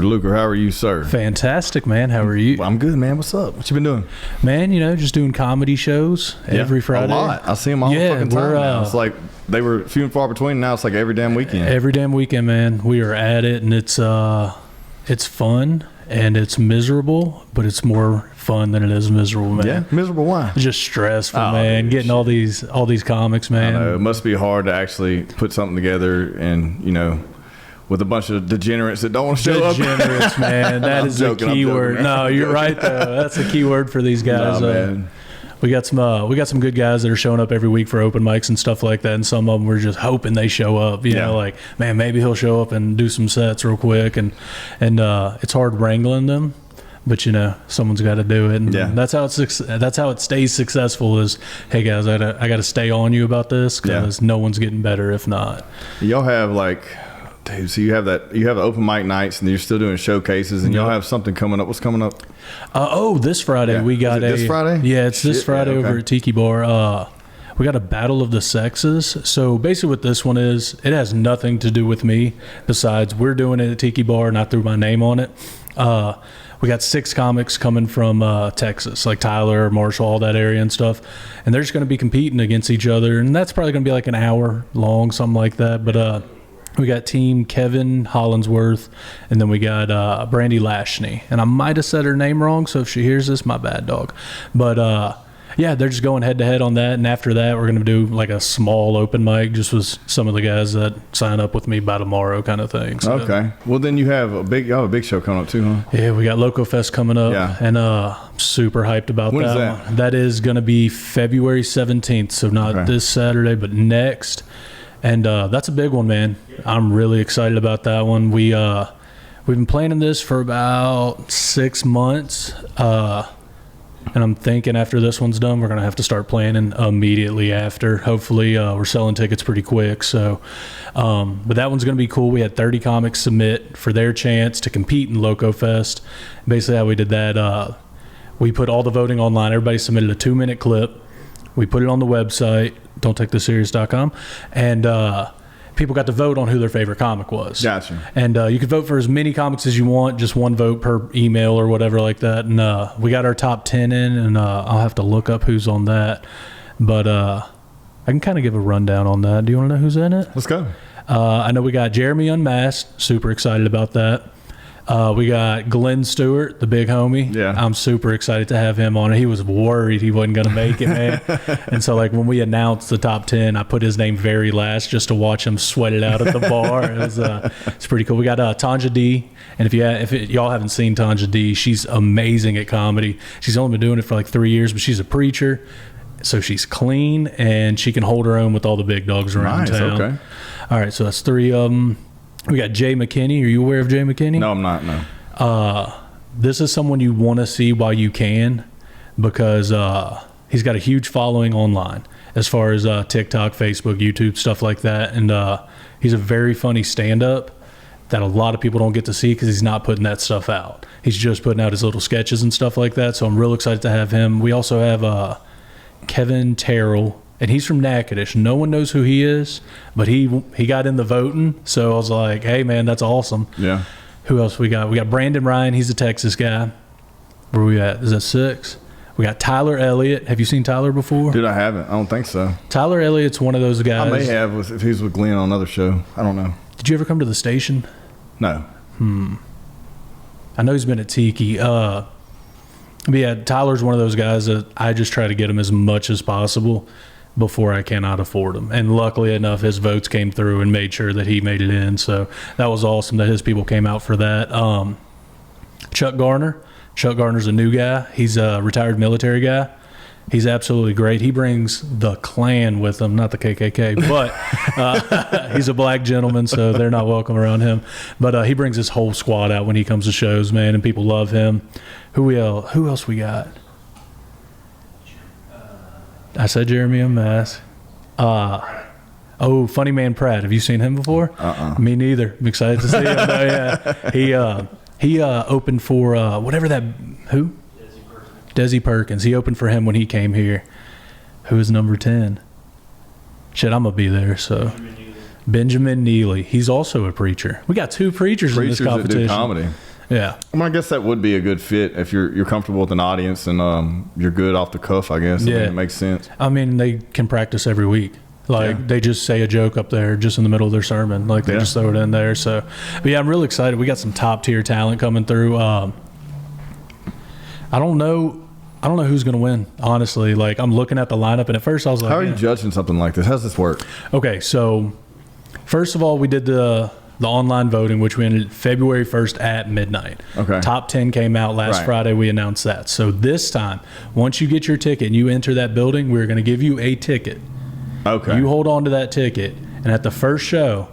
Luker, how are you, sir? Fantastic, man. How are you? I'm good, man. What's up? What you been doing? Man, just doing comedy shows every Friday. A lot. I see them all the fucking time now. It's like they were few and far between. Now it's like every damn weekend. Every damn weekend, man. We are at it, and it's fun and it's miserable, but it's more fun than it is miserable, man. Yeah, miserable. Why? It's just stressful, man. Dude, getting all these comics, man. I know. It must be hard to actually put something together, and with a bunch of degenerates that don't want to show up. Degenerates, man. That is a key word. No, you're right, though. That's a key word for these guys. Man. We got some good guys that are showing up every week for open mics and stuff like that, and some of them we're just hoping they show up. You know, like, man, maybe he'll show up and do some sets real quick, and it's hard wrangling them, but someone's got to do it, and that's how it stays successful. Is, hey guys, I got to stay on you about this because no one's getting better if not. Y'all have dude, so you have the open mic nights, and you're still doing showcases, and y'all have something coming up. What's coming up? This Friday we got this Friday? Yeah, it's this Friday over at Tiki Bar. We got a Battle of the Sexes. So basically what this one is, it has nothing to do with me besides we're doing it at Tiki Bar, and I threw my name on it. We got 6 comics coming from Texas, like Tyler, Marshall, all that area and stuff. And they're just going to be competing against each other, and that's probably going to be like an hour long, something like that. But we got team Kevin Hollinsworth, and then we got Brandy Lashney. And I might have said her name wrong, so if she hears this, my bad, dog. But they're just going head-to-head on that. And after that, we're going to do like a small open mic just with some of the guys that sign up with me by tomorrow kind of thing. So, okay. Well, then you have a big show coming up too, huh? Yeah, we got Loco Fest coming up. Yeah. And super hyped about When that. Is that? One. That is going to be February 17th, so not this Saturday, but next. And that's a big one, man. I'm really excited about that one. We've been planning this for about 6 months, and I'm thinking after this one's done, we're going to have to start planning immediately after. Hopefully, we're selling tickets pretty quick. So, but that one's going to be cool. We had 30 comics submit for their chance to compete in Loco Fest. Basically, how we did that, we put all the voting online. Everybody submitted a 2-minute clip. We put it on the website, don'ttakethisserious.com, and people got to vote on who their favorite comic was. Gotcha. And you could vote for as many comics as you want, just one vote per email or whatever like that. And we got our top 10 in, and I'll have to look up who's on that. But I can kind of give a rundown on that. Do you want to know who's in it? Let's go. I know we got Jeremy Unmasked. Super excited about that. We got Glenn Stewart, the big homie. Yeah. I'm super excited to have him on it. He was worried he wasn't going to make it, man. And so, like, when we announced the top 10, I put his name very last just to watch him sweat it out at the bar. It's pretty cool. We got Tanja D. And if y'all haven't seen Tanja D, she's amazing at comedy. She's only been doing it for like 3 years, but she's a preacher. So she's clean, and she can hold her own with all the big dogs around town. Okay. All right, so that's 3 of them. We got Jay McKinney. Are you aware of Jay McKinney? No, I'm not, no. This is someone you want to see while you can, because he's got a huge following online as far as TikTok, Facebook, YouTube, stuff like that. And he's a very funny stand-up that a lot of people don't get to see because he's not putting that stuff out. He's just putting out his little sketches and stuff like that. So I'm real excited to have him. We also have Kevin Terrell. And he's from Natchitoches. No one knows who he is, but he got in the voting. So I was like, hey, man, that's awesome. Yeah. Who else we got? We got Brandon Ryan. He's a Texas guy. Where are we at? Is that 6? We got Tyler Elliott. Have you seen Tyler before? Dude, I haven't. I don't think so. Tyler Elliott's one of those guys. I may have if he's with Glenn on another show. I don't know. Did you ever come to the station? No. I know he's been at Tiki. But yeah, Tyler's one of those guys that I just try to get him as much as possible before I cannot afford him. And luckily enough, his votes came through and made sure that he made it in. So that was awesome that his people came out for that. Chuck Garner. Chuck Garner's a new guy. He's a retired military guy. He's absolutely great. He brings the Klan with him, not the KKK, but he's a black gentleman, so they're not welcome around him. But he brings his whole squad out when he comes to shows, man, and people love him. Who else we got? I said Jeremy Unmasked. Funny Man Pratt. Have you seen him before? Me neither. I'm excited to see him. Yeah. He opened for who? Desi Perkins. He opened for him when he came here. Who is number 10? Shit, I'm gonna be there. So Benjamin Neely. He's also a preacher. We got 2 preachers in this competition. That do comedy. Yeah. I mean, I guess that would be a good fit if you're comfortable with an audience and you're good off the cuff, I guess. I mean, it makes sense. I mean, they can practice every week. Like, they just say a joke up there just in the middle of their sermon. Like, they just throw it in there. So, but yeah, I'm really excited. We got some top-tier talent coming through. I don't know who's going to win, honestly. Like, I'm looking at the lineup, and at first I was like, how are you judging something like this? How does this work? Okay, so first of all, we did the online voting, which we ended February 1st at midnight. Okay. Top 10 came out last Friday. We announced that. So this time, once you get your ticket and you enter that building, we're going to give you a ticket. Okay. You hold on to that ticket, and at the first show,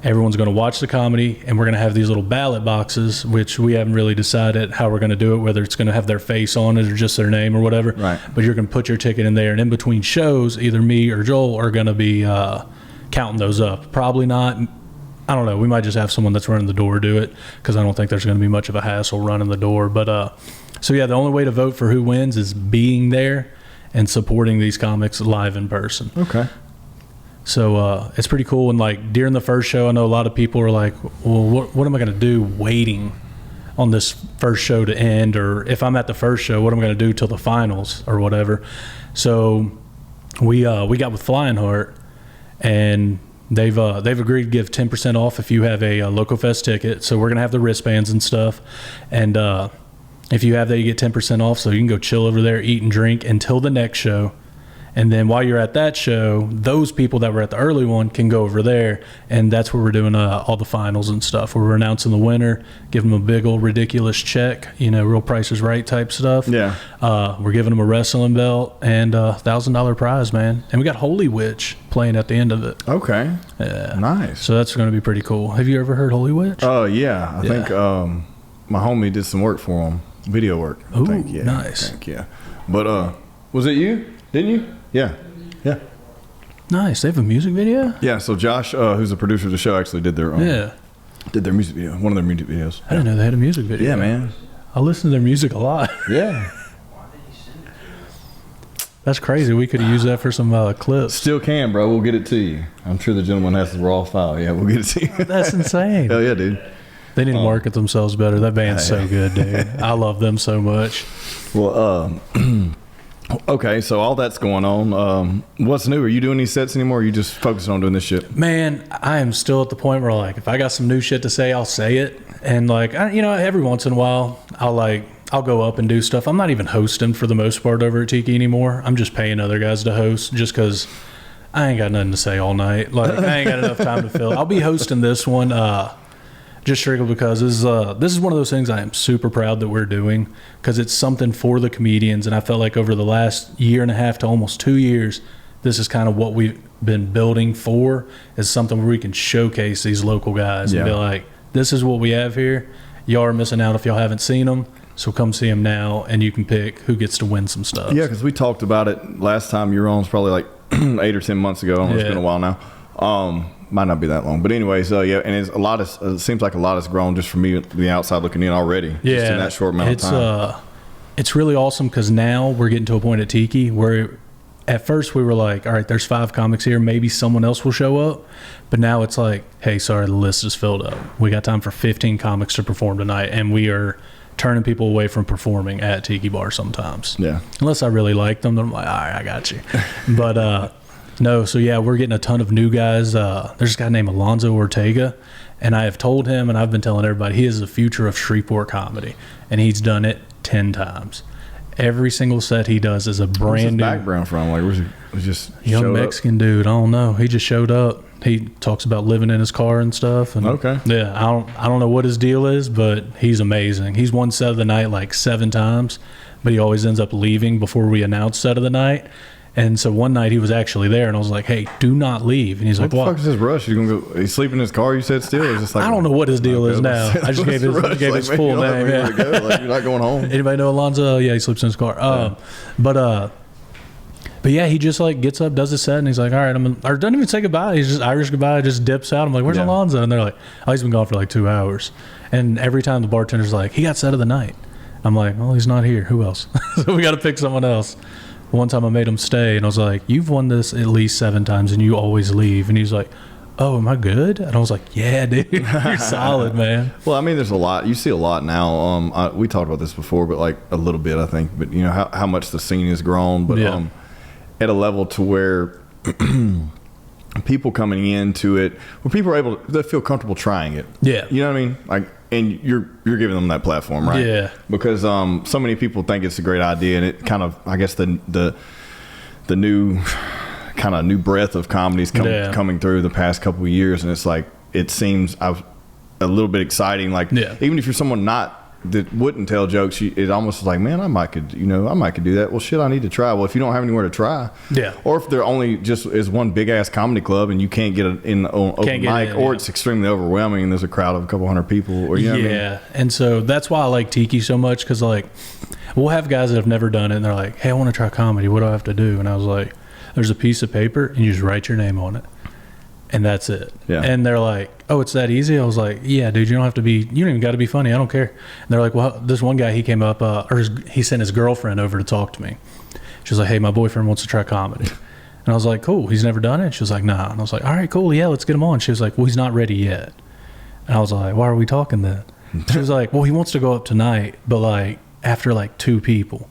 everyone's going to watch the comedy, and we're going to have these little ballot boxes, which we haven't really decided how we're going to do it, whether it's going to have their face on it or just their name or whatever. Right. But you're going to put your ticket in there, and in between shows, either me or Joel are going to be counting those up. Probably not. I don't know. We might just have someone that's running the door do it, because I don't think there's going to be much of a hassle running the door. But so yeah, the only way to vote for who wins is being there and supporting these comics live in person. Okay. So it's pretty cool. And like during the first show, I know a lot of people are like, well, what am I going to do waiting on this first show to end? Or if I'm at the first show, what am I going to do till the finals or whatever? So we got with Flying Heart, and they've agreed to give 10% off if you have a Loco Fest ticket. So we're going to have the wristbands and stuff. And if you have that, you get 10% off. So you can go chill over there, eat and drink until the next show. And then while you're at that show, those people that were at the early one can go over there, and that's where we're doing all the finals and stuff. Where we're announcing the winner, give them a big old ridiculous check, real Price is Right type stuff. Yeah. We're giving them a wrestling belt and $1,000 prize, man. And we got Holy Witch playing at the end of it. Okay. Yeah. Nice. So that's going to be pretty cool. Have you ever heard Holy Witch? Oh, yeah. I think my homie did some work for him, video work. Ooh, I think. Yeah, nice. I think, yeah. But was it you? Didn't you? Yeah. Yeah. Nice. They have a music video? Yeah. So Josh, who's the producer of the show, actually did their music video, one of their music videos. I didn't know they had a music video. Yeah, man. I listen to their music a lot. Yeah. That's crazy. We could have used that for some clips. Still can, bro. We'll get it to you. I'm sure the gentleman has the raw file. Yeah, we'll get it to you. That's insane. Hell yeah, dude. They need to market themselves better. That band's so good, dude. I love them so much. Well, okay, so all that's going on. What's new? Are you doing these sets anymore, or are you just focusing on doing this shit? Man, I am still at the point where, like, if I got some new shit to say, I'll say it. And, like, every once in a while, I'll go up and do stuff. I'm not even hosting for the most part over at Tiki anymore. I'm just paying other guys to host just because I ain't got nothing to say all night. Like, I ain't got enough time to fill. I'll be hosting this one just strictly because this is one of those things I am super proud that we're doing, because it's something for the comedians. And I felt like over the last year and a half to almost 2 years, this is kind of what we've been building for, is something where we can showcase these local guys and be like, this is what we have here. Y'all are missing out if y'all haven't seen them. So come see them now, and you can pick who gets to win some stuff. Yeah, because we talked about it last time you were on. It's probably like 8 or 10 months ago. I don't know, it's been a while now. Might not be that long, but anyways, and it seems like a lot has grown just from me the outside looking in already. Yeah, just in that short amount of time. It's really awesome, because now we're getting to a point at Tiki where at first we were like, all right, there's 5 comics here, maybe someone else will show up, but now it's like, hey, sorry, the list is filled up. We got time for 15 comics to perform tonight, and we are turning people away from performing at Tiki Bar sometimes. Yeah, unless I really like them, then I'm like, all right, I got you. But no, so yeah, we're getting a ton of new guys. There's this guy named Alonzo Ortega, and I have told him, and I've been telling everybody, he is the future of Shreveport comedy, and he's done it 10 times. Every single set he does is a brand new. Where's his background from? Like, was just young Mexican dude. I don't know. He just showed up. He talks about living in his car and stuff. And yeah, I don't know what his deal is, but he's amazing. He's won set of the night like 7 times, but he always ends up leaving before we announce set of the night. And so one night he was actually there, and I was like, hey, do not leave. And he's like, what the fuck is his rush? You gonna go? He's sleeping in his car, you said, still? Or is this like, I don't know what his deal is now. I just gave his full name. Yeah. Like, you're not going home. Anybody know Alonzo? Yeah, he sleeps in his car. But yeah, he just like gets up, does his set, and he's like, all right, or doesn't even say goodbye. He's just Irish goodbye, just dips out. I'm like, where's Alonzo? And they're like, oh, he's been gone for like 2 hours. And every time the bartender's like, he got set of the night. I'm like, well, he's not here. Who else? So we got to pick someone else. One time I made him stay, and I was like, you've won this at least 7 times, and you always leave. And he's like, oh, am I good? And I was like, yeah, dude, you're solid, man. Well, I mean, there's a lot. You see a lot now. We talked about this before, but like a little bit, I think. But you know how much the scene has grown. But at a level to where people coming into it, where people are able to, they feel comfortable trying it. Yeah. You know what I mean? Like, and you're giving them that platform, right? Yeah. Because so many people think it's a great idea, and it kind of, I guess the new kind of new breath of comedies coming through the past couple of years, and it's like it seems a little bit exciting. Like even if you're someone that wouldn't tell jokes, it almost is like, man, I might could do that. Well, shit, I need to try. Well, if you don't have anywhere to try, or if they're only just is one big ass comedy club and you can't get it in open mic, or it's extremely overwhelming and there's a crowd of a couple hundred people, or you know what I mean? And so that's why I like Tiki so much, because like we'll have guys that have never done it and they're like, hey, I want to try comedy. What do I have to do? And I was like, there's a piece of paper and you just write your name on it. And that's it. Yeah. And they're like, oh, it's that easy? I was like, yeah, dude, you don't even got to be funny. I don't care. And they're like, well, this one guy, he came up, he sent his girlfriend over to talk to me. She was like, hey, my boyfriend wants to try comedy. And I was like, cool. He's never done it? She was like, nah. And I was like, all right, cool. Yeah, let's get him on. She was like, well, he's not ready yet. And I was like, why are we talking then? She was like, well, he wants to go up tonight, but like after like 2 people.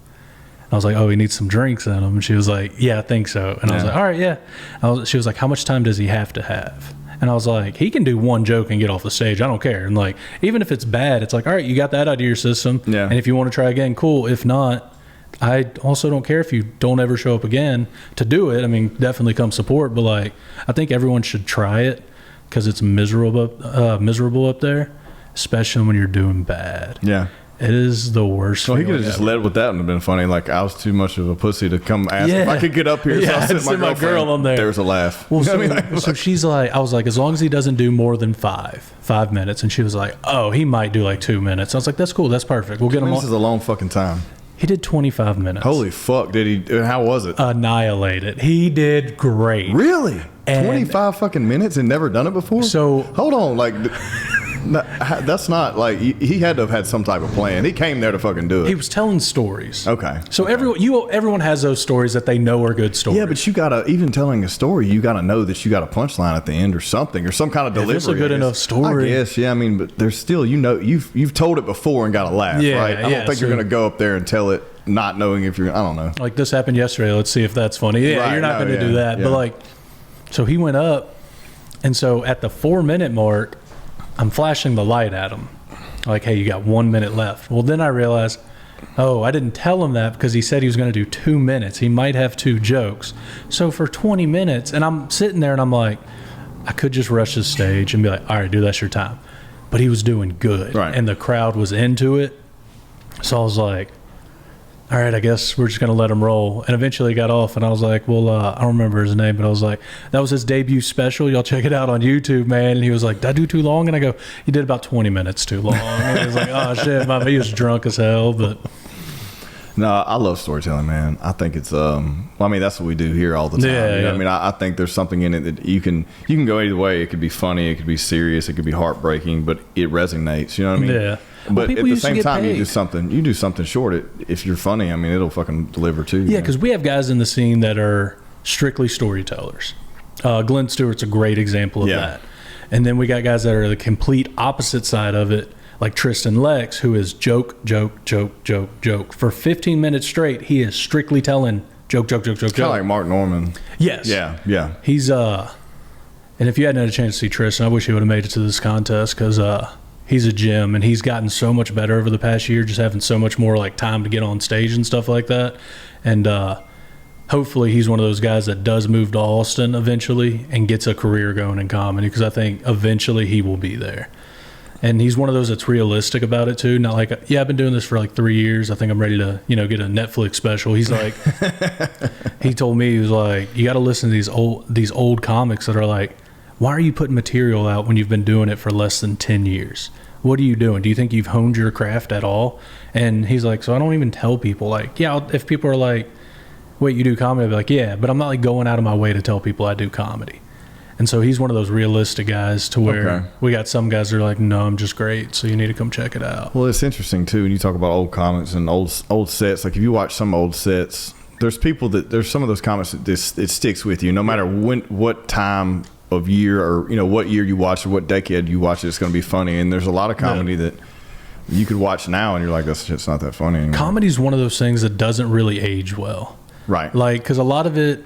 I was like, oh, he needs some drinks in him. And she was like, yeah, I think so. And I was like, all right, yeah. She was like, how much time does he have to have? And I was like, he can do one joke and get off the stage. I don't care. And like, even if it's bad, it's like, all right, you got that out of your system. Yeah. And if you want to try again, cool. If not, I also don't care if you don't ever show up again to do it. I mean, definitely come support. But like, I think everyone should try it because it's miserable up there, especially when you're doing bad. Yeah. It is the worst. Well, he could have just led with that and have been funny. Like, I was too much of a pussy to come ask if I could get up here. So I'll sit my girl on there. There's a laugh. Well, so she's like, I was like, as long as he doesn't do more than 5 minutes. And she was like, oh, he might do like 2 minutes. I was like, that's cool. That's perfect. We'll get him on. This is a long fucking time. He did 25 minutes. Holy fuck. Did he? How was it? Annihilated. He did great. Really? 25 fucking minutes and never done it before? So hold on. Like, that's not like he had to have had some type of plan. He came there to fucking do it. He was telling stories. Okay. So everyone has those stories that they know are good stories. Yeah, but you gotta, even telling a story, you gotta know that you got a punchline at the end or something, or some kind of delivery. It's a good enough story. I guess. Yeah. I mean, but there's still, you've told it before and got a laugh, right? I don't think you're gonna go up there and tell it not knowing if you're. I don't know. Like this happened yesterday. Let's see if that's funny. Yeah, right, you're not gonna do that. Yeah. But like, so he went up, and so at the 4-minute mark, I'm flashing the light at him. Like, hey, you got 1 minute left. Well, then I realized, oh, I didn't tell him that because he said he was going to do 2 minutes. He might have 2 jokes. So for 20 minutes, and I'm sitting there and I'm like, I could just rush the stage and be like, all right, dude, that's your time. But he was doing good. Right. And the crowd was into it. So I was like, all right, I guess we're just going to let him roll. And eventually he got off, and I was like, well, I don't remember his name, but I was like, that was his debut special. Y'all check it out on YouTube, man. And he was like, did I do too long? And I go, you did about 20 minutes too long. And he was like, oh, shit, he was drunk as hell. But no, I love storytelling, man. I think it's, I mean, that's what we do here all the time. Yeah, you know? I mean, I think there's something in it that you can go either way. It could be funny, it could be serious, it could be heartbreaking, but it resonates. You know what I mean? Yeah. But at the same time, you do something short. If you're funny, I mean, it'll fucking deliver too. Yeah, because we have guys in the scene that are strictly storytellers. Glenn Stewart's a great example of that. And then we got guys that are the complete opposite side of it, like Tristan Lex, who is joke, joke, joke, joke, joke. For 15 minutes straight, he is strictly telling joke, joke, joke, joke, joke. Kind of like Mark Norman. Yes. Yeah. He's, and if you hadn't had a chance to see Tristan, I wish he would have made it to this contest because, he's a gem, and he's gotten so much better over the past year, just having so much more like time to get on stage and stuff like that. And hopefully he's one of those guys that does move to Austin eventually and gets a career going in comedy, because I think eventually he will be there. And he's one of those that's realistic about it too. Not like, yeah, I've been doing this for like 3 years. I think I'm ready to, get a Netflix special. He's like, he told me, he was like, you got to listen to these old comics that are like, why are you putting material out when you've been doing it for less than 10 years? What are you doing? Do you think you've honed your craft at all? And he's like, so I don't even tell people. Like, yeah, if people are like, wait, you do comedy? I'll be like, yeah, but I'm not like going out of my way to tell people I do comedy. And so he's one of those realistic guys to where we got some guys that are like, no, I'm just great, so you need to come check it out. Well, it's interesting too when you talk about old comics and old sets. Like if you watch some old sets, there's some of those comics that it sticks with you no matter what time of year, or what year you watch or what decade you watch it, it's going to be funny. And there's a lot of comedy that you could watch now and you're like, this shit's not that funny anymore. Comedy's one of those things that doesn't really age well, right? Like, because a lot of it,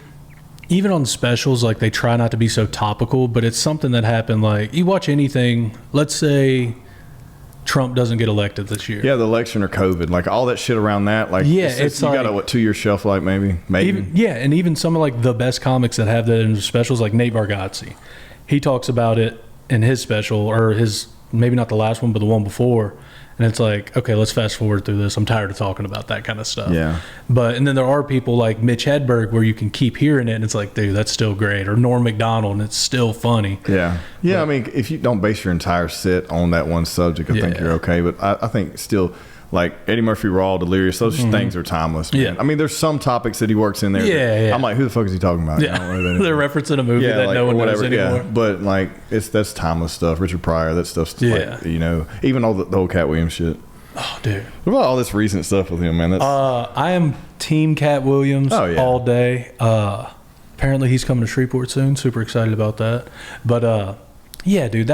even on specials, like, they try not to be so topical, but it's something that happened. Like, you watch anything, let's say Trump doesn't get elected this year. Yeah, the election or COVID, like all that shit around that. Like, it's you like, got a 2-year shelf life, maybe. And even some of like the best comics that have that in specials, like Nate Bargatze, he talks about it in his special, or his, maybe not the last one, but the one before. And it's like, okay, let's fast forward through this. I'm tired of talking about that kind of stuff. Yeah. And then there are people like Mitch Hedberg where you can keep hearing it and it's like, dude, that's still great. Or Norm Macdonald and it's still funny. Yeah. Yeah. But, I mean, if you don't base your entire set on that one subject, I think you're okay. But I think still, like Eddie Murphy Raw, Delirious, those things are timeless, man. Yeah. I mean, there's some topics that he works in there. Yeah. I'm like, who the fuck is he talking about? Yeah. They're referencing a movie that no one knows anymore. Yeah. But like, that's timeless stuff. Richard Pryor, that stuff's like, even all the whole Cat Williams shit. Oh, dude. What about all this recent stuff with him, man? I am Team Cat Williams all day. Apparently he's coming to Shreveport soon. Super excited about that. But yeah, dude,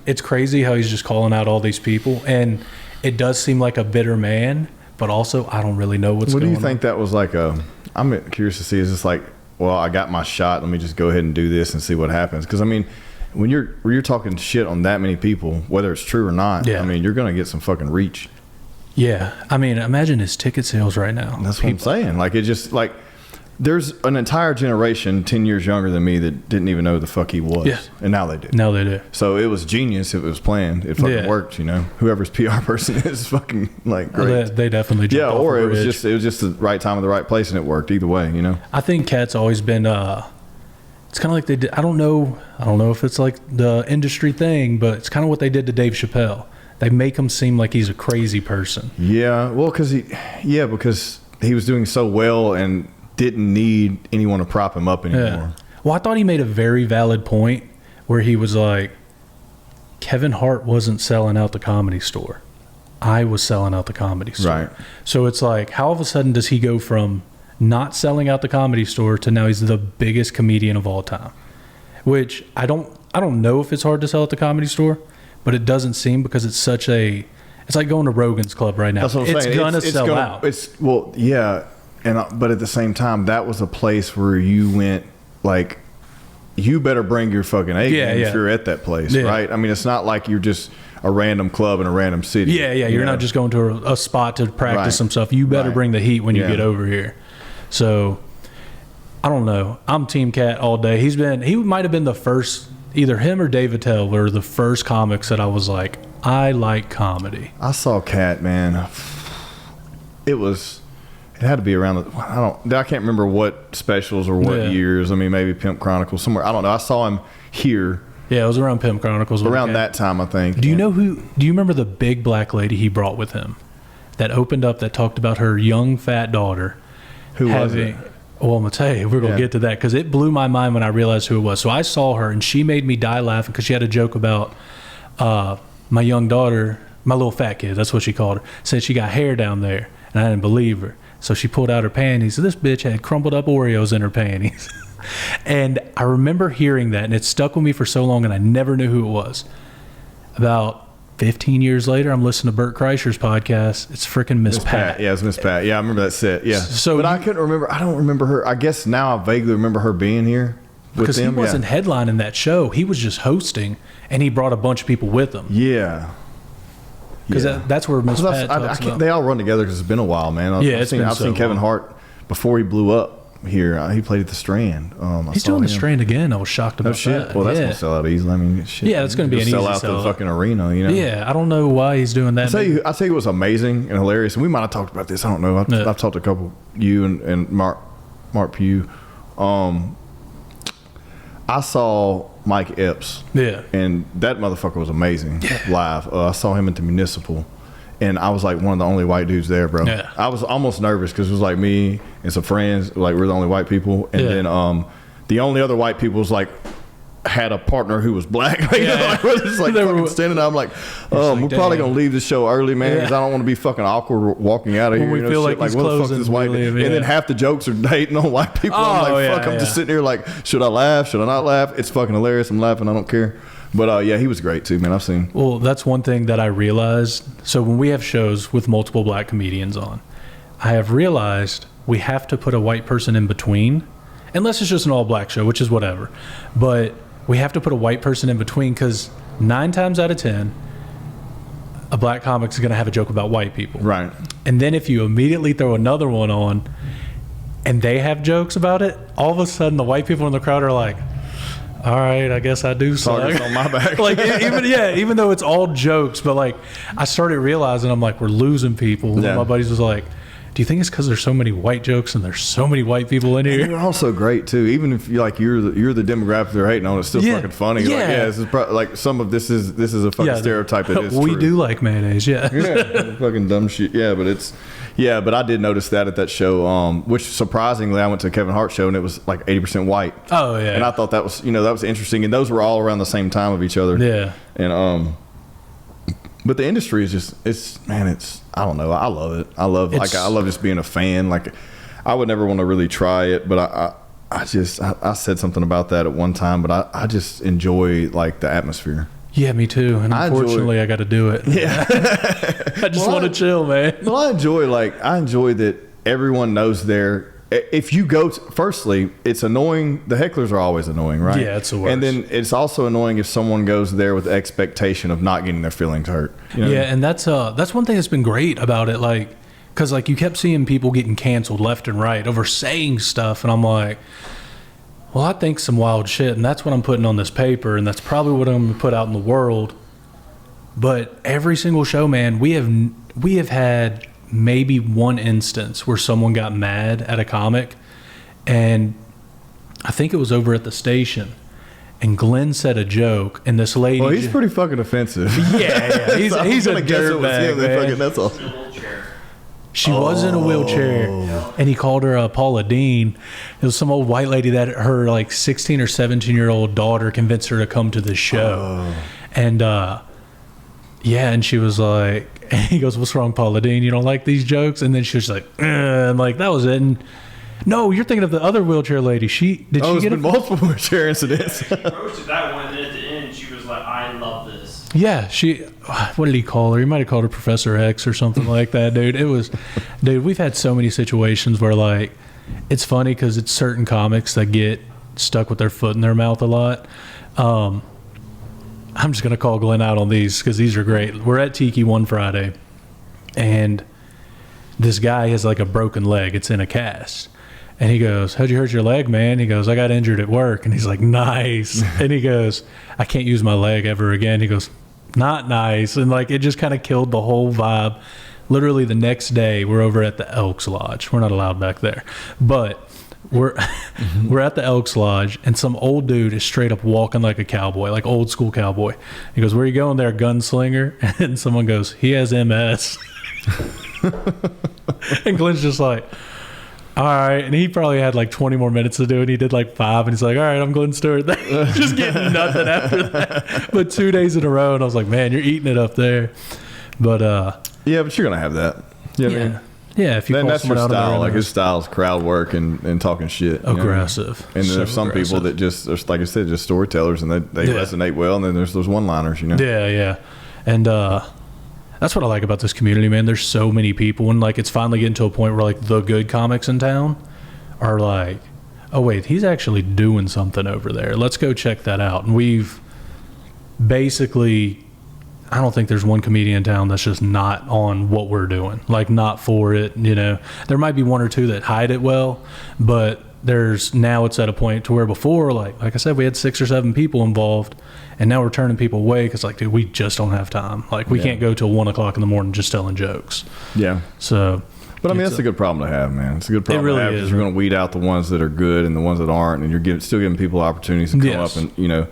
it's crazy how he's just calling out all these people. And it does seem like a bitter man, but also I don't really know what's going on. What do you think that was like I'm curious to see, is this like, well, I got my shot, let me just go ahead and do this and see what happens? Because I mean, when you're talking shit on that many people, whether it's true or not, I mean, you're going to get some fucking reach. Yeah. I mean, imagine his ticket sales right now. That's what I'm saying. Like, it just, like, there's an entire generation 10 years younger than me that didn't even know who the fuck he was. Yeah. And now they do. Now they do. So it was genius if it was planned. It fucking worked, Whoever's PR person is fucking, like, great. Well, they definitely jumped off or the it bridge. was just the right time at the right place, and it worked either way, I think Cat's always been it's kind of like they did, I don't know if it's like the industry thing, but it's kind of what they did to Dave Chappelle. They make him seem like he's a crazy person. Yeah, well, because he was doing so well and didn't need anyone to prop him up anymore. Yeah. Well, I thought he made a very valid point where he was like, Kevin Hart wasn't selling out the Comedy Store. I was selling out the Comedy Store. Right. So it's like, how all of a sudden does he go from not selling out the Comedy Store to now he's the biggest comedian of all time? Which I don't know if it's hard to sell at the Comedy Store, but it doesn't seem, because it's like going to Rogan's Club right now. That's what I'm saying. It's gonna sell out. But at the same time, that was a place where you went, like, you better bring your fucking A game if you're at that place, right? I mean, it's not like you're just a random club in a random city. Yeah. You're not just going to a spot to practice some stuff. You better bring the heat when you get over here. So I don't know. I'm Team Cat all day. He might have been the first. Either him or Dave Attell were the first comics that I was like, I like comedy. I saw Cat, man. It had to be around I can't remember what specials or what years. I mean, maybe Pimp Chronicles somewhere. I don't know. I saw him here. Yeah, it was around Pimp Chronicles. Around that time, I think. Do you remember the big black lady he brought with him that opened up, that talked about her young fat daughter? Who was it? Well, I'm going to tell you, we're going to get to that, because it blew my mind when I realized who it was. So I saw her, and she made me die laughing because she had a joke about my young daughter, my little fat kid, that's what she called her, said she got hair down there, and I didn't believe her. So she pulled out her panties. So this bitch had crumpled up Oreos in her panties. And I remember hearing that, and it stuck with me for so long, and I never knew who it was. About 15 years later, I'm listening to Bert Kreischer's podcast. It's freaking Miss Pat. Yeah, it's Miss Pat. Yeah, I remember that set. Yeah. But I couldn't remember. I don't remember her. I guess now I vaguely remember her being here with because them. He wasn't headlining that show. He was just hosting, and he brought a bunch of people with him. Yeah. Because that's where Miss Pat talks about. They all run together because it's been a while, man. I've seen Kevin Hart before he blew up here. He played at the Strand. He's doing the Strand again. I was shocked about that. Well, that's going to sell out easily. I mean, shit. Yeah, it's going to be an easy sell out the fucking arena, Yeah, I don't know why he's doing that. I'll tell you what's amazing and hilarious, and we might have talked about this. I don't know. I've talked to a couple, you and Mark Pugh. I saw Mike Epps. Yeah. And that motherfucker was amazing live. I saw him at the Municipal. And I was like one of the only white dudes there, bro. Yeah. I was almost nervous because it was like me and some friends, like we're the only white people. And then the only other white people was like had a partner who was black. Like, we're just like fucking standing there. I'm like, we're probably gonna leave the show early, man, because I don't want to be fucking awkward walking out of here. We feel like he's closing. This white and then half the jokes are hating on white people. I'm like, fuck. I'm just sitting here like, should I laugh? Should I not laugh? It's fucking hilarious. I'm laughing. I don't care. But he was great too, man. I've seen. Well, that's one thing that I realized. So when we have shows with multiple black comedians on, I have realized we have to put a white person in between, unless it's just an all black show, which is whatever. But we have to put a white person in between because 9 times out of 10, a black comic is going to have a joke about white people. Right. And then if you immediately throw another one on and they have jokes about it, all of a sudden the white people in the crowd are like, all right, I guess I do suck. On my back. Like, even though it's all jokes, but like I started realizing, I'm like, we're losing people. Yeah. My buddies was like, do you think it's because there's so many white jokes and there's so many white people in here? And you're also great too. Even if you're the demographic they're hating on, it's still fucking funny. Yeah. Like, this is like some of this is a fucking stereotype that is we true. do like mayonnaise, yeah. Fucking dumb shit. Yeah, but I did notice that at that show, which surprisingly I went to a Kevin Hart show and it was like 80% white. Oh yeah. And I thought that was interesting, and those were all around the same time of each other. Yeah. And but the industry is just I don't know. I love it. I love just being a fan. Like, I would never want to really try it, but I said something about that at one time, but I just enjoy like the atmosphere. Yeah, me too. And unfortunately, I got to do it. Yeah. I just want to chill, man. Well, I enjoy that everyone knows if you go firstly, it's annoying. The hecklers are always annoying, right? Yeah, it's the worst. And then it's also annoying if someone goes there with the expectation of not getting their feelings hurt. You know? Yeah, and that's one thing that's been great about it, like, because like you kept seeing people getting canceled left and right over saying stuff, and I'm like, well, I think some wild shit, and that's what I'm putting on this paper, and that's probably what I'm gonna put out in the world. But every single show, man, we have had maybe one instance where someone got mad at a comic, and I think it was over at the station, and Glenn said a joke, and this lady... Well, he's pretty fucking offensive. Yeah. He's a dirtbag, man. That's all. She was in a wheelchair, and he called her Paula Dean. It was some old white lady that her like 16 or 17-year-old daughter convinced her to come to the show. And and she was like, and he goes, "What's wrong, Paula Dean? You don't like these jokes?" And then she was like, and like that was it. And no, you're thinking of the other wheelchair lady. She get multiple wheelchair incidents. She approached that one, and then at the end, she was like, "I love this." Yeah, what did he call her? He might have called her Professor X or something like that, dude. We've had so many situations where like, it's funny because it's certain comics that get stuck with their foot in their mouth a lot. I'm just going to call Glenn out on these because these are great. We're at Tiki one Friday, and this guy has like a broken leg. It's in a cast. And he goes, "How'd you hurt your leg, man?" He goes, "I got injured at work." And he's like, "Nice." And he goes, "I can't use my leg ever again." He goes, "Not nice." And like, it just kind of killed the whole vibe. Literally the next day, we're over at the Elks Lodge. We're not allowed back there. But we're at the Elks Lodge, and some old dude is straight up walking like a cowboy, like old school cowboy. He goes, "Where are you going there, gunslinger?" And someone goes, "He has MS." And Glenn's just like, all right. And he probably had like 20 more minutes to do it. He did like 5, and he's like, all right, I'm Glenn Stewart. Just getting nothing after that. But 2 days in a row, and I was like, man, you're eating it up there. But yeah, but you're gonna have that. You know what I mean? Yeah, if you call that's your someone out style. on Like his style is crowd work and talking shit. Aggressive. And there's some people that just, like I said, just storytellers, and they resonate well. And then there's those one-liners, you know. Yeah. And that's what I like about this community, man. There's so many people, and like it's finally getting to a point where like the good comics in town are like, oh wait, he's actually doing something over there. Let's go check that out. And we've basically, I don't think there's one comedian in town that's just not on what we're doing, like not for it. You know, there might be one or two that hide it well, but it's at a point to where before, like I said, we had 6 or 7 people involved, and now we're turning people away because like, dude, we just don't have time. Like we can't go till 1 o'clock in the morning just telling jokes. Yeah. So, but I mean, that's a good problem to have, man. It's a good problem to have because you're going to weed out the ones that are good and the ones that aren't, and you're still giving people opportunities to come up and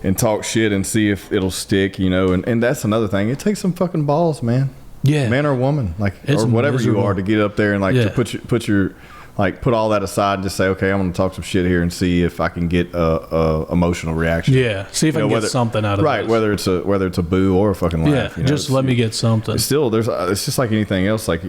and talk shit and see if it'll stick, and that's another thing. It takes some fucking balls, man. Yeah. Man or woman, like, or whatever you are, to get up there and like to like put all that aside and just say, okay, I'm going to talk some shit here and see if I can get a emotional reaction. Yeah, see if I can get something out of it. Right, whether it's a boo or a fucking laugh. Yeah, just let me get something. Still, it's just like anything else. Like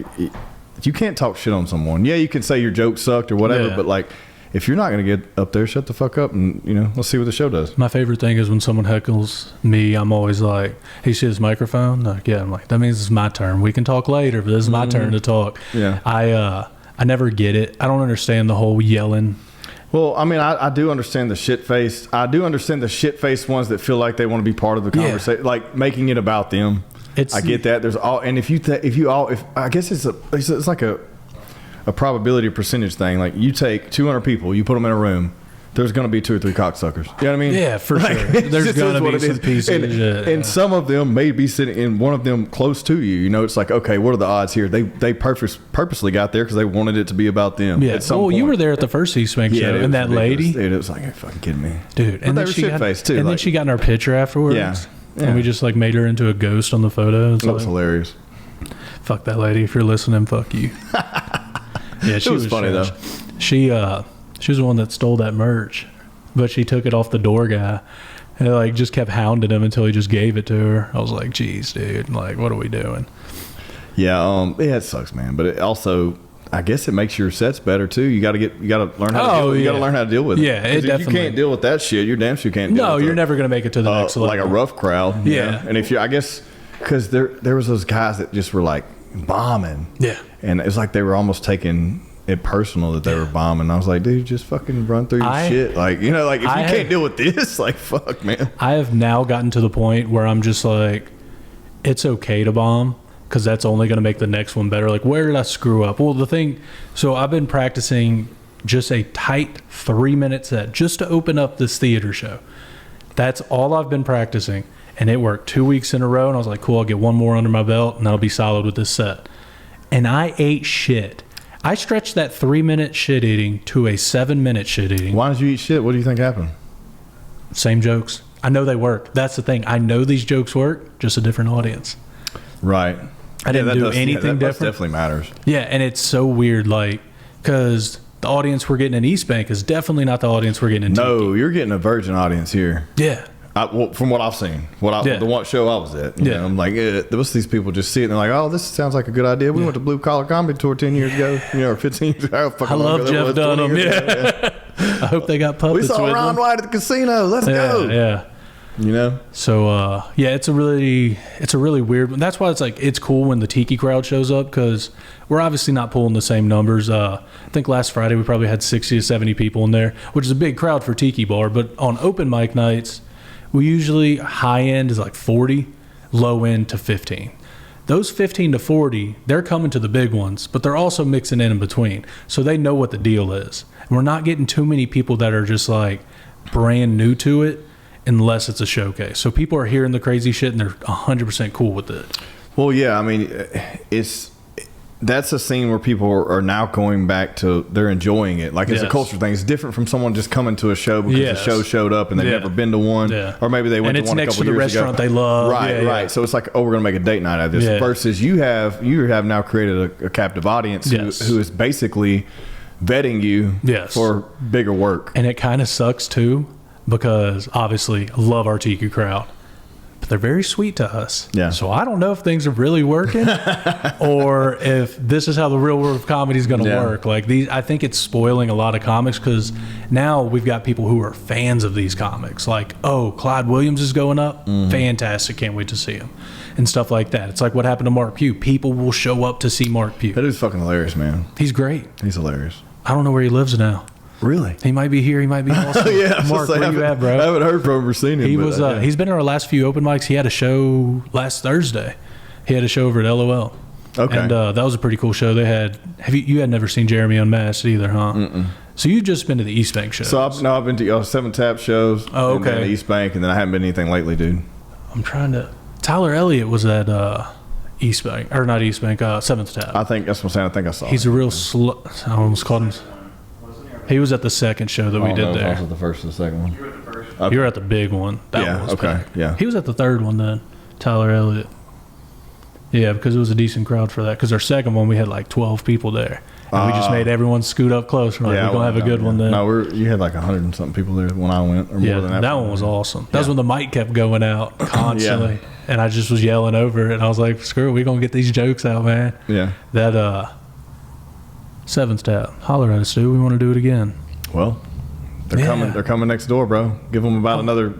you can't talk shit on someone. Yeah, you can say your joke sucked or whatever, but like if you're not going to get up there, shut the fuck up and let's see what the show does. My favorite thing is when someone heckles me, I'm always like, "He see his microphone?" Like, yeah, I'm like, that means it's my turn. We can talk later, but this is my turn to talk. Yeah, I never get it. I don't understand the whole yelling. Well, I mean, I do understand the shit-faced. I do understand the shit-faced ones that feel like they want to be part of the conversation, like making it about them. I get that. There's all, and if I guess it's like a probability percentage thing. Like you take 200 people, you put them in a room, there's going to be 2 or 3 cocksuckers. You know what I mean? Yeah, for sure. There's going to be some pieces of shit. And some of them may be sitting in one of them close to you. It's like, okay, what are the odds here? They purposely got there because they wanted it to be about them. Yeah. Well, you were there at the first East Bank show, and that lady. Dude, it was like, are you fucking kidding me? Dude, and they were shit-faced too. And then she got in our picture afterwards. Yeah. And we just like made her into a ghost on the photo. That was hilarious. Fuck that lady. If you're listening, fuck you. Yeah, she was funny though. She was the one that stole that merch, but she took it off the door guy and like just kept hounding him until he just gave it to her. I was like, geez, dude, like, what are we doing? Yeah, it sucks, man. But it also, I guess it makes your sets better too. You got to learn how to deal. You got to learn how to deal with it. Yeah, it definitely. If you can't deal with that shit, you're damn sure can't. No, you're never gonna make it to the next level. Like a rough crowd. Yeah, and if you, I guess, because there was those guys that just were like bombing. Yeah, and it was like they were almost taking it personal that they were bombing. I was like, dude, just fucking run through your shit. Like, if you can't deal with this, like, fuck, man. I have now gotten to the point where I'm just like, it's okay to bomb because that's only going to make the next one better. Like, where did I screw up? Well, so I've been practicing just a tight 3-minute set just to open up this theater show. That's all I've been practicing. And it worked 2 weeks in a row. And I was like, cool, I'll get one more under my belt and I'll be solid with this set. And I ate shit. I stretched that 3-minute shit eating to a 7-minute shit eating. Why did you eat shit? What do you think happened? Same jokes. I know they work. That's the thing. I know these jokes work, just a different audience. Right. I didn't do anything different. That definitely matters. Yeah, and it's so weird, like, because the audience we're getting in East Bank is definitely not the audience we're getting in No, Tiki. you're getting a virgin audience here. Yeah. Well, from what I've seen, the one show I was at, you know, I'm like, there was these people just see it and they're like, oh, this sounds like a good idea. We went to Blue Collar Comedy Tour 10 years ago, or 15 years ago. I love Jeff Dunham. Yeah. I hope they got puppets. We saw Ron White at the casino. Let's go. Yeah. So it's a really weird one. That's why it's like it's cool when the Tiki crowd shows up because we're obviously not pulling the same numbers. I think last Friday we probably had 60 to 70 people in there, which is a big crowd for Tiki Bar. But on open mic nights, we usually high end is like 40, low end to 15. Those 15 to 40, they're coming to the big ones, but they're also mixing in between. So they know what the deal is. And we're not getting too many people that are just like brand new to it unless it's a showcase. So people are hearing the crazy shit and they're 100% cool with it. Well, yeah, I mean, that's a scene where people are now going back to, they're enjoying it. Like it's a culture thing. It's different from someone just coming to a show because the show showed up and they've never been to one. Yeah. Or maybe they went to one a couple years ago. And it's next to the restaurant they love. Right. So it's like, oh, we're going to make a date night out of this. Versus you have now created a captive audience who is basically vetting you for bigger work. And it kind of sucks too because obviously I love our Tiki crowd. But they're very sweet to us. Yeah. So I don't know if things are really working or if this is how the real world of comedy is going to work. Like I think it's spoiling a lot of comics because now we've got people who are fans of these comics. Like, oh, Clyde Williams is going up. Mm-hmm. Fantastic. Can't wait to see him. And stuff like that. It's like what happened to Mark Pugh. People will show up to see Mark Pugh. That is fucking hilarious, man. He's great. He's hilarious. I don't know where he lives now. Really? He might be here. He might be also. Mark, where you at, bro? I haven't heard from him or seen him. He was. He's been in our last few open mics. He had a show last Thursday. He had a show over at LOL. Okay. And that was a pretty cool show. They had. You had never seen Jeremy Unmasked either, huh? Mm-mm. So you've just been to the East Bank shows. So I've been to 7 Tap shows. Oh, okay. And then the East Bank, and then I haven't been anything lately, dude. I'm trying to. Tyler Elliott was at East Bank, or not East Bank, 7th Tap. I think that's what I'm saying. I think I saw. He's a real I almost called him. He was at the second show that we did there. I was the first or the second one. You were at the first. You were at the big one. That one was okay. big. Yeah. He was at the third one then. Tyler Elliott. Yeah, because it was a decent crowd for that. Because our second one, we had like 12 people there. And we just made everyone scoot up close. We're like, we're going to have a good one then. No, you had like 100 and something people there when I went, or more than that. That one was awesome. That was when the mic kept going out constantly. Yeah. And I just was yelling over it. And I was like, screw it, we're going to get these jokes out, man. Yeah. That, Seven's Tap. Holler at us, dude. We want to do it again. Well, they're coming. They're coming next door, bro. Give them about another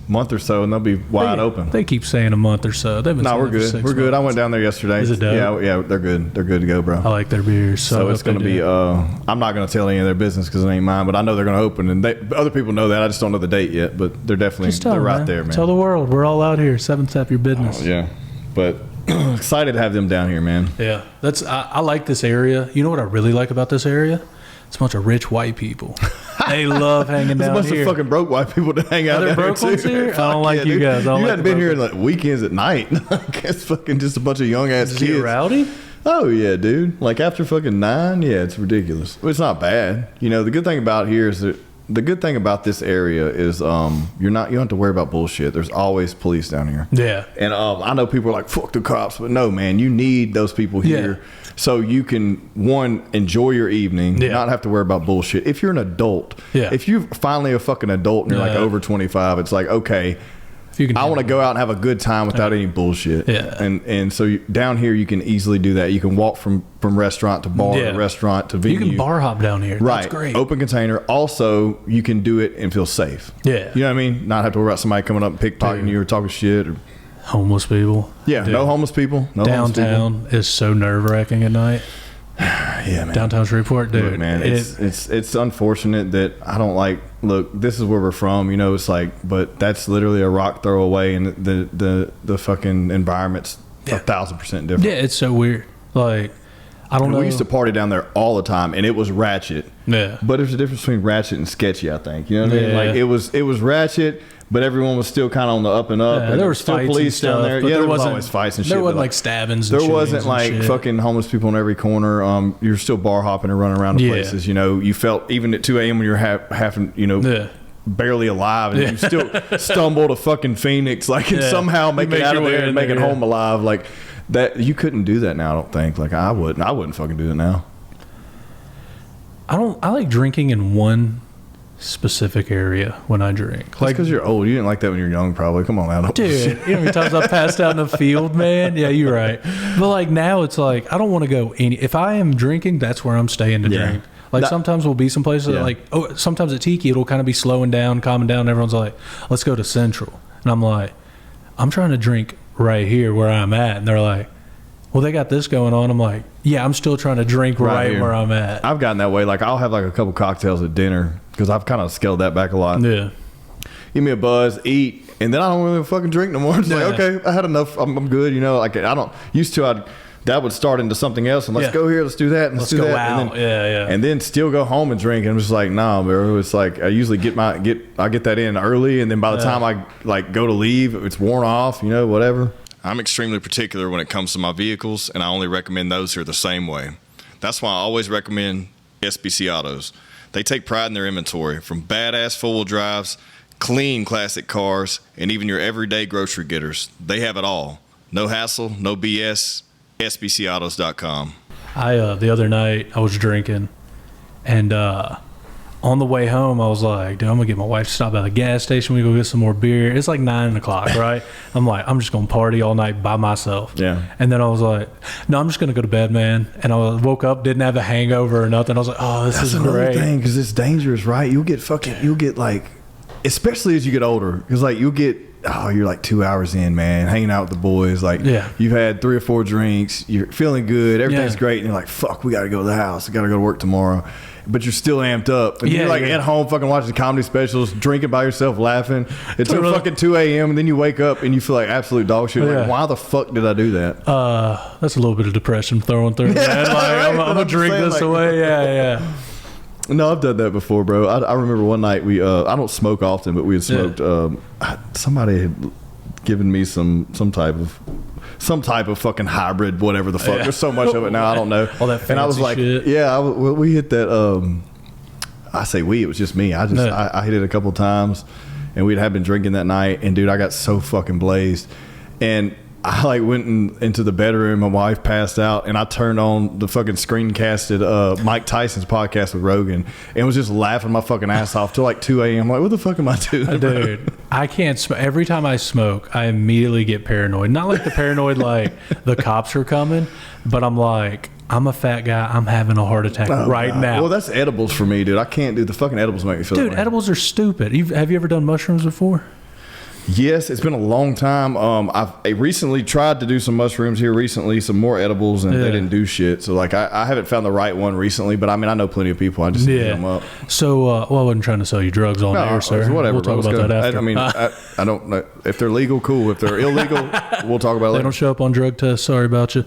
month or so, and they'll be wide open. They keep saying a month or so. They've been we're good. We're good. I went down there yesterday. Is it dope? Yeah, they're good. They're good to go, bro. I like their beers. So it's going to be. I'm not going to tell any of their business because it ain't mine, but I know they're going to open, and other people know that. I just don't know the date yet, but they're definitely right there, man. Tell the world we're all out here. Seventh Tap your business. Yeah, but excited to have them down here, man. Yeah, I like this area. You know what I really like about this area? It's a bunch of rich white people. They love hanging down here. There's a bunch of fucking broke white people that hang out there. Broke ones here? I don't like you guys. You hadn't been here in like weekends at night. It's fucking just a bunch of young ass kids. Is it rowdy? Oh yeah, dude. Like after fucking 9, yeah, it's ridiculous. It's not bad. You know, the good thing about here is that the good thing about this area is you don't have to worry about bullshit. There's always police down here. Yeah. And I know people are like, fuck the cops, but no, man, you need those people here. Yeah. So you can, one, enjoy your evening, not have to worry about bullshit. If you're an adult, if you're finally a fucking adult and you're like over 25, it's like, okay, I want to go out and have a good time without any bullshit. Yeah. And so down here you can easily do that. You can walk from restaurant to bar to restaurant to venue. You can bar hop down here. Right. That's great. Open container. Also, you can do it and feel safe. Yeah. You know what I mean? Not have to worry about somebody coming up and pickpocketing you or talking shit. Or homeless people. Yeah, no homeless people. No downtown homeless people. Is so nerve-wracking at night. Yeah, man. Downtown Shreveport, dude. Look, man, it's unfortunate that I don't like. Look, this is where we're from. You know, it's like, but that's literally a rock throw away, and the fucking environment's 1,000% different. Yeah, it's so weird. Like, I don't know. We used to party down there all the time, and it was ratchet. Yeah. But there's a difference between ratchet and sketchy, I think. You know what I mean? Like it was ratchet. But everyone was still kind of on the up and up. Yeah, and there was still fights police and stuff, down there. Yeah, there was always fights and shit. There wasn't like stabbings. There wasn't like fucking homeless people in every corner. You're still bar hopping and running around the places. You know, you felt even at 2 a.m. when you're having, you know, barely alive, and you still stumble to fucking Phoenix, like and somehow make it out of there and make it home alive. Like that, you couldn't do that now. I don't think. Like I wouldn't fucking do it now. I like drinking in one specific area when I drink. Like, because you're old. You didn't like that when you were young, probably. Come on now. Dude, you know how many times I passed out in the field, man? Yeah, you're right. But like now it's like, I don't want to go if I am drinking, that's where I'm staying to drink. Like sometimes we'll be some places that like, sometimes at Tiki, it'll kind of be slowing down, calming down. And everyone's like, let's go to Central. And I'm like, I'm trying to drink right here where I'm at. And they're like, well, they got this going on. I'm like, yeah, I'm still trying to drink right where I'm at. I've gotten that way. Like I'll have like a couple cocktails at dinner because I've kind of scaled that back a lot. Yeah. Give me a buzz, eat, and then I don't really fucking drink no more. It's like, okay, I had enough. I'm good. You know, like I don't used to. That would start into something else, and let's go here, let's do that, and let's do go that, out. And then, and then still go home and drink. And I'm just like, nah, bro. It's like I usually get that in early, and then by the time I like go to leave, it's worn off. You know, whatever. I'm extremely particular when it comes to my vehicles, and I only recommend those who are the same way. That's why I always recommend SBC Autos. They take pride in their inventory, from badass four-wheel drives, clean classic cars, and even your everyday grocery getters. They have it all. No hassle, no BS. SBCautos.com. The other night I was drinking, and on the way home I was like, dude, I'm gonna get my wife to stop at the gas station. We go get some more beer. It's like 9 o'clock, right? I'm like, I'm just gonna party all night by myself. Yeah. And then I was like, no, I'm just gonna go to bed, man. And I woke up, didn't have a hangover or nothing. I was like, oh, this is great. Thing, because it's dangerous, right? You'll get like, especially as you get older, because like you're like 2 hours in, man, hanging out with the boys. Like, you've had 3 or 4 drinks. You're feeling good. Everything's great. And you're like, fuck, we got to go to the house. We got to go to work tomorrow. But you're still amped up. And you're like at home fucking watching comedy specials, drinking by yourself, laughing until fucking 2 a.m. And then you wake up and you feel like absolute dog shit. Like, why the fuck did I do that? That's a little bit of depression throwing through, man. Like, I'm going to drink this away. Yeah. No, I've done that before, bro. I remember one night I don't smoke often, but we had smoked. Somebody had given me some type of fucking hybrid, whatever the fuck. There's so much of it now, I don't know. All that fancy and I was like, shit. We hit that. I say we, it was just me. I hit it a couple times, and we'd have been drinking that night, and dude, I got so fucking blazed, and I like went into the bedroom. My wife passed out, and I turned on the fucking screencasted Mike Tyson's podcast with Rogan, and was just laughing my fucking ass off till like 2 a.m. Like, what the fuck am I doing, dude? I can't smoke. Every time I smoke, I immediately get paranoid. Not like the paranoid like the cops are coming, but I'm like, I'm a fat guy. I'm having a heart attack right now. Well, that's edibles for me, dude. I can't do the fucking edibles. Make me feel. Dude, edibles are stupid. Have you ever done mushrooms before? Yes, it's been a long time. I recently tried to do some mushrooms here recently, some more edibles, and they didn't do shit. So like, I haven't found the right one recently, but I mean, I know plenty of people. I just hit them up. So, well, I wasn't trying to sell you drugs on air, sir. Whatever. We'll talk about that after. I mean, I don't know if they're legal. Cool. If they're illegal, we'll talk about it later. They don't show up on drug tests. Sorry about you.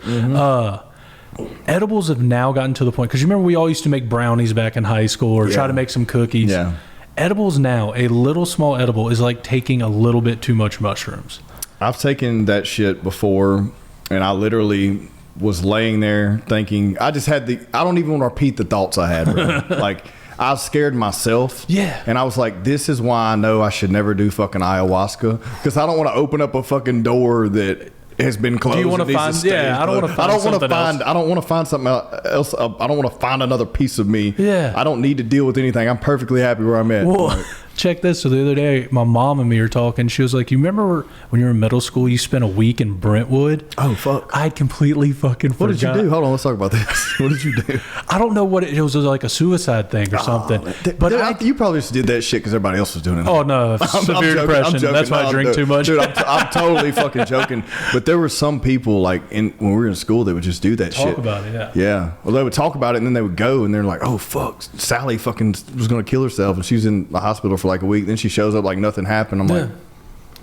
Edibles have now gotten to the point, because you remember we all used to make brownies back in high school or try to make some cookies. Yeah. Edibles now, a little small edible is like taking a little bit too much mushrooms. I've taken that shit before, and I literally was laying there thinking, I don't even want to repeat the thoughts I had, bro. Like, I was scared myself. Yeah. And I was like, this is why I know I should never do fucking ayahuasca, because I don't want to open up a fucking door that has been closed. Do you want to find? Yeah, I don't want to find something else. I don't want to find something else. I don't want to find another piece of me. Yeah. I don't need to deal with anything. I'm perfectly happy where I'm at. Well, check this. So the other day, my mom and me were talking. She was like, "You remember when you were in middle school? You spent a week in Brentwood." Oh fuck! I completely fucking forgot. What did you do? Hold on, let's talk about this. What did you do? I don't know what it was. Like a suicide thing or something. But you probably just did that shit because everybody else was doing it. Oh no, severe depression. That's why I drink too much. Dude, I'm totally fucking joking. But there were some people like when we were in school, they would just do that shit. Talk about it, yeah. Yeah. Well, they would talk about it, and then they would go, and they're like, "Oh fuck, Sally fucking was gonna kill herself, and she was in the hospital for like a week. Then she shows up like nothing happened." I'm like,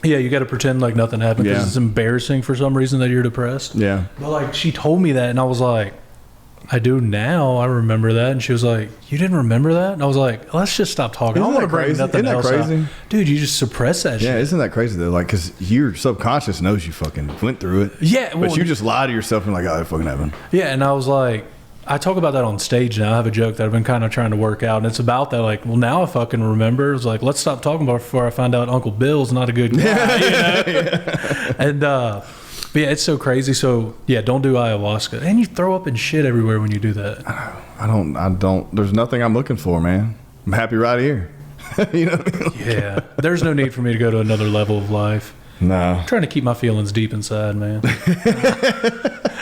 yeah, you got to pretend like nothing happened because Yeah. it's embarrassing for some reason that you're depressed. Yeah. But like she told me that, and I was like, I do now. I remember that. And she was like, you didn't remember that? And I was like, let's just stop talking. I don't want to bring nothing else out. Dude, you just suppress that shit. Yeah, isn't that crazy though? Like, because your subconscious knows you fucking went through it. Yeah. Well, but you just lie to yourself and like, oh, that fucking happened. Yeah, and I was like, I talk about that on stage now. I have a joke that I've been kind of trying to work out, and it's about that. Like, well, now I fucking remember. It's like, let's stop talking about it before I find out Uncle Bill's not a good guy. You know? Yeah. And but yeah, it's so crazy. So yeah, don't do ayahuasca, and you throw up and shit everywhere when you do that. I don't. There's nothing I'm looking for, man. I'm happy right here. You know what I mean? Yeah, there's no need for me to go to another level of life. No. I'm trying to keep my feelings deep inside, man.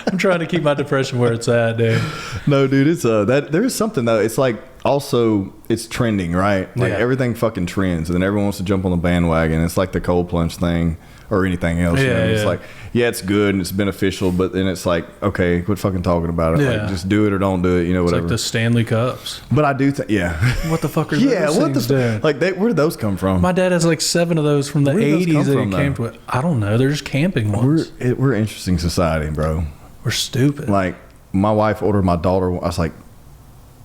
I'm trying to keep my depression where it's at, dude. No, dude, it's that there is something though. It's like also it's trending, right? Like everything fucking trends, and then everyone wants to jump on the bandwagon. It's like the cold plunge thing or anything else. Yeah, you know? yeah. It's like, yeah, it's good and it's beneficial, but then it's like, okay, quit fucking talking about it. Yeah. Like, just do it or don't do it. You know, It's whatever. like the Stanley Cups. But I do think, yeah. What the fuck are Yeah, those what things, the dude? like? Where did those come from? My dad has like 7 of those from the Where did those 80s come that from, he came though? to. I don't know. They're just camping ones. We're an interesting society, bro. We're stupid. Like my wife ordered my daughter. I was like,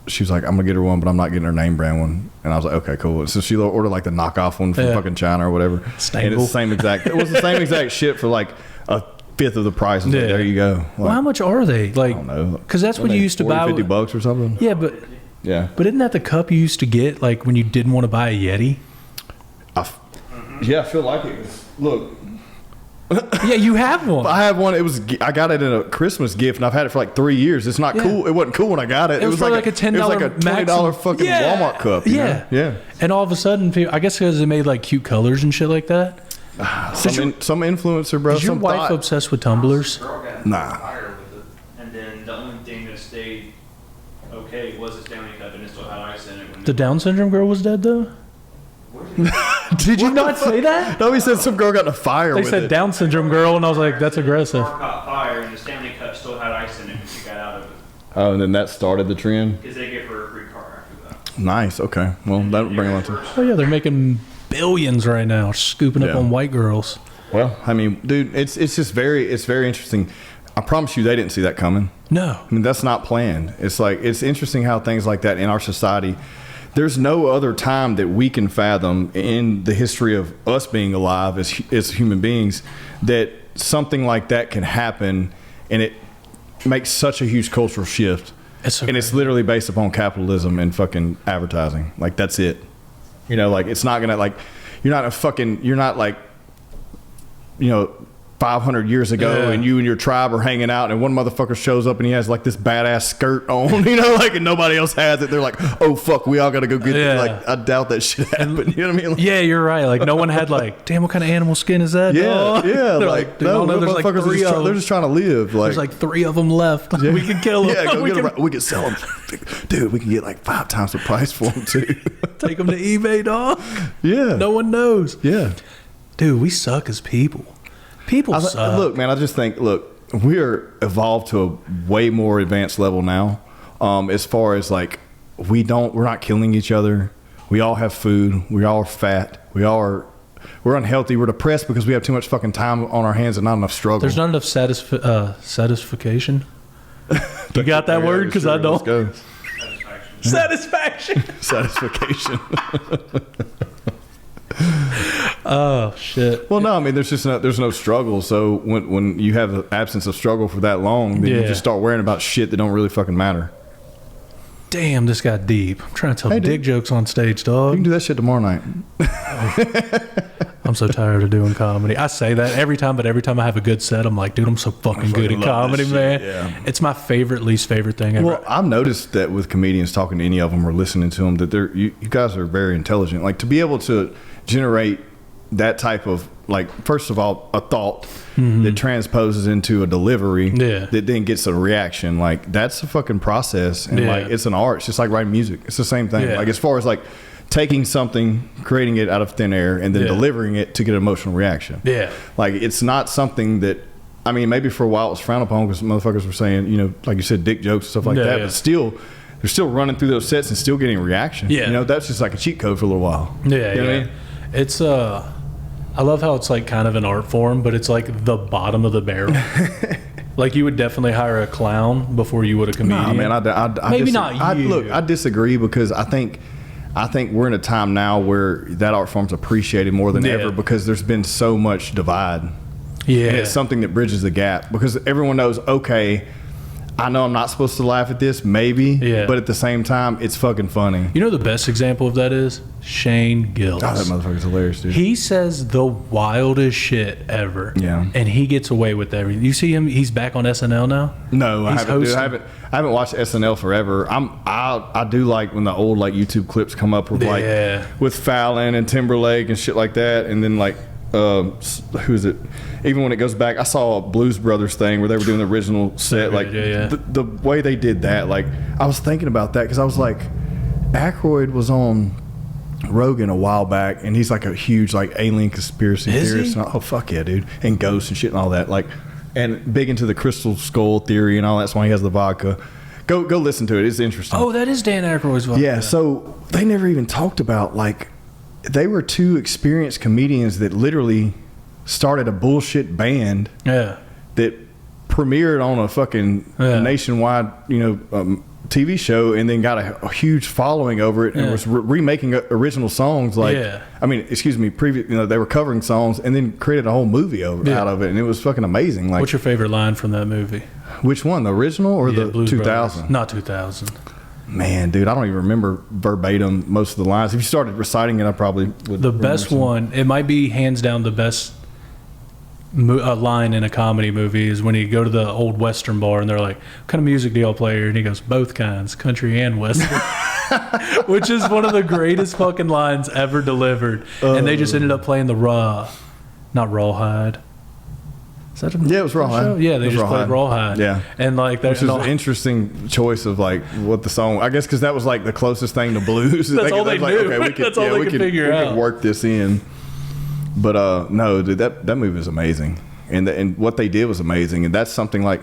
she was like, I'm gonna get her one, but I'm not getting her name brand one. And I was like, okay, cool. So she ordered like the knockoff one from fucking China or whatever. Stable. And it's the same exact. It was the same exact shit for like a fifth of the price. I was like, there you go. Like, Well, how much are they? Like, I don't know. Because that's what you used to buy. $50 or something. Yeah, but isn't that the cup you used to get like when you didn't want to buy a Yeti? Yeah, I feel like it. Look, Yeah, you have one. I have one. I got it in a Christmas gift, and I've had it for like 3 years. It's not cool. It wasn't cool when I got it. It was like a $10 It was like a $20 fucking Walmart cup. You know? Yeah. And all of a sudden, I guess because they made like cute colors and shit like that. Some influencer, bro. Is your wife obsessed with tumblers? Girl got Nah. fired with it. And then the only thing that stayed okay was the Stanley Cup, and it still had ice in it. When The Down syndrome girl was dead though. Did you not say that? No, he said some girl got in a fire They with said it. Down syndrome girl, and I was like, that's aggressive. car caught fire, and the Stanley Cup still had ice in it when she got out of it. Oh, and then that started the trend. Because they gave her a free car after that. Nice. Okay. Well, that'll bring a lot to. Oh yeah, they're making billions right now, scooping up on white girls. Well, I mean, dude, it's just very interesting. I promise you, they didn't see that coming. No. I mean, that's not planned. It's like, it's interesting how things like that in our society, there's no other time that we can fathom in the history of us being alive as human beings that something like that can happen, and it makes such a huge cultural shift. And it's literally based upon capitalism and fucking advertising. Like, that's it. You know, like, it's not gonna, like, you're not like, you know, 500 years ago, and you and your tribe are hanging out, and one motherfucker shows up and he has like this badass skirt on, you know, like, and nobody else has it. They're like, oh fuck, we all gotta go get it. Like, I doubt that shit happened. You know what I mean? Like, yeah, you're right. Like, no one had like, damn, what kind of animal skin is that? yeah, dog? yeah. They're like, dude, no, there's like motherfuckers three of them. they're just trying to live. Like, There's like 3 of them left. We can kill them. Yeah, go get them. We can sell them, dude. We can get like 5 times the price for them too. Take them to eBay, dog. Yeah, No one knows. yeah. Dude, we suck as people. People suck. Look, man, I just think, we're evolved to a way more advanced level now. As far as like, we're not killing each other. We all have food. We all are fat. We're unhealthy. We're depressed because we have too much fucking time on our hands and not enough struggle. There's not enough satisfaction. You got that word? Because I don't. Let's go. Satisfaction. Satisfaction. Oh shit. Well, no, I mean, there's no struggle. So when you have an absence of struggle for that long, then you just start worrying about shit that don't really fucking matter. Damn, this got deep. I'm trying to tell dick jokes on stage, You dog. can do that shit tomorrow night. I'm so tired of doing comedy. I say that every time, but every time I have a good set, I'm like, dude, I'm so fucking good at love comedy, this man. shit, yeah. It's my least favorite thing ever. Well, I've noticed that with comedians, talking to any of them or listening to them, that you guys are very intelligent. Like, to be able to generate that type of, like, first of all, a thought that transposes into a delivery that then gets a reaction. Like, that's a fucking process. And like, it's an art. It's just like writing music. It's the same thing. Like, as far as like taking something, creating it out of thin air, and then delivering it to get an emotional reaction. Yeah. Like, it's not something that, I mean, maybe for a while it was frowned upon because motherfuckers were saying, you know, like you said, dick jokes and stuff like that. But still, they're still running through those sets and still getting a reaction. Yeah. You know, that's just like a cheat code for a little while. Yeah. You know what I mean? It's, I love how it's like kind of an art form, but it's like the bottom of the barrel. Like, you would definitely hire a clown before you would a comedian. Nah, man, maybe not you. Look, I disagree because I think we're in a time now where that art form's appreciated more than ever because there's been so much divide. Yeah. And it's something that bridges the gap because everyone knows, okay, I know I'm not supposed to laugh at this, maybe, but at the same time, it's fucking funny. You know the best example of that is Shane Gillis. Oh, that motherfucker's hilarious, dude. He says the wildest shit ever. Yeah. And he gets away with everything. You see him, he's back on SNL now? No, I haven't watched SNL forever. I do like when the old like YouTube clips come up with like with Fallon and Timberlake and shit like that, and then like who is it? Even when it goes back, I saw a Blues Brothers thing where they were doing the original set. Like the way they did that, like I was thinking about that because I was like, Aykroyd was on Rogan a while back, and he's like a huge like alien conspiracy theorist. And, oh fuck yeah, dude, and ghosts and shit and all that. Like, and big into the crystal skull theory and all that. That's why he has the vodka. Go listen to it. It's interesting. Oh, that is Dan Aykroyd's vodka. Yeah. So they never even talked about like they were 2 experienced comedians that literally started a bullshit band that premiered on a fucking nationwide, TV show, and then got a huge following over it, and was remaking original songs. Like, I mean, excuse me, they were covering songs, and then created a whole movie out of it, and it was fucking amazing. Like, what's your favorite line from that movie? Which one, the original or the 2000? Not 2000. Man, dude, I don't even remember verbatim most of the lines. If you started reciting it, I probably would. The best one, it might be hands down the best line in a comedy movie, is when you go to the old Western bar and they're like, what kind of music do y'all play here? And he goes, both kinds, country and Western. Which is one of the greatest fucking lines ever delivered. And they just ended up playing the not Rawhide. Is that it was Rawhide. Yeah, they just played Rawhide. Yeah. And like, which is an interesting choice of like what the song, I guess, because that was like the closest thing to blues. That's all they knew. Okay, we could figure out. We could work this in. But no, dude, that movie was amazing, and what they did was amazing, and that's something like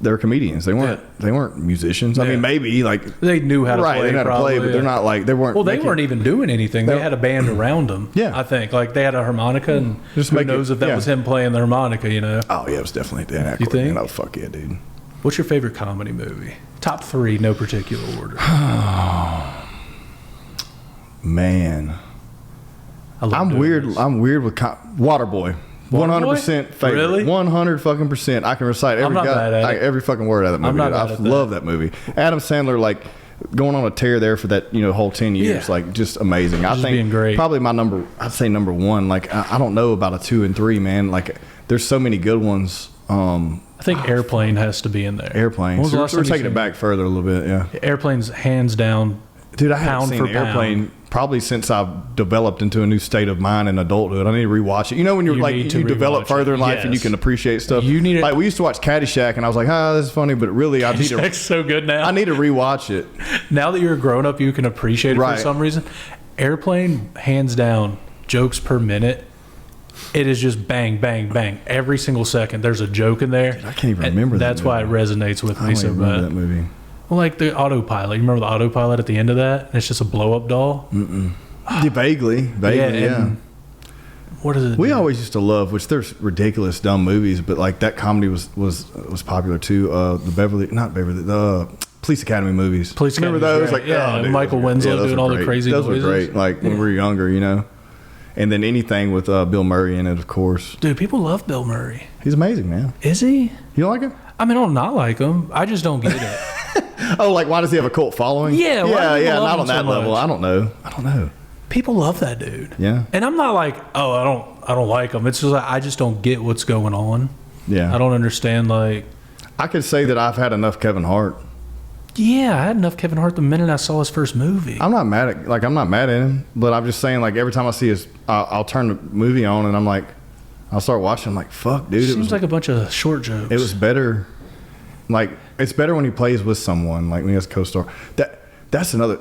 they're comedians. They weren't musicians. I mean, maybe like they knew how to play. They knew how to play, but they're not like they weren't. Well, they weren't even doing anything. They had a band around them. Yeah, I think like they had a harmonica, and who knows if that was him playing the harmonica? You know? Oh yeah, it was definitely Dan Aykroyd. You think? Oh fuck yeah, dude. What's your favorite comedy movie? Top 3, no particular order. Man. I'm weird with Waterboy. 100% favorite. Really? 100 fucking percent. I can recite every fucking word out of that movie. I love that movie. Adam Sandler, like going on a tear there for that whole 10 years, like just amazing. I think being great. Probably I'd say number 1. Like I don't know about a 2 and 3, man. Like there's so many good ones. I think Airplane has to be in there. Airplane. So we're taking it back further a little bit, yeah. Airplane's hands down. Dude, I haven't seen Airplane probably since I've developed into a new state of mind in adulthood. I need to rewatch it. You know when you develop further in life and you can appreciate stuff. You need like we used to watch Caddyshack and I was like, this is funny, but really I need to. Caddyshack's so good now. I need to rewatch it. Now that you're a grown up, you can appreciate it for some reason. Airplane, hands down, jokes per minute. It is just bang, bang, bang. Every single second, there's a joke in there. Dude, I can't even remember that. That's why it resonates with me so bad. That movie. Well, like the autopilot. You remember the autopilot at the end of that? And it's just a blow up doll. Vaguely, yeah. What is it? We always used to love, which there's ridiculous dumb movies, but like that comedy was popular too. The Police Academy movies. Remember those? Right. Like, Michael Winslow doing all the crazy noises. Those were great. Like when we were younger, you know. And then anything with Bill Murray in it, of course. Dude, people love Bill Murray. He's amazing, man. Is he? You don't like him? I mean, I don't not like him. I just don't get it. Oh, like why does he have a cult following? Yeah, not on that level. I don't know. People love that dude. Yeah. And I'm not like, I don't like him. It's just like I just don't get what's going on. Yeah. I don't understand. Like, I could say that I've had enough Kevin Hart. Yeah, I had enough Kevin Hart the minute I saw his first movie. I'm not mad at him, but I'm just saying, like, every time I see his, I'll turn the movie on and I'm like, I'll start watching. I'm like, fuck, dude. It seems like a bunch of short jokes. It was better. Like, it's better when he plays with someone, like when he has a co-star. That's another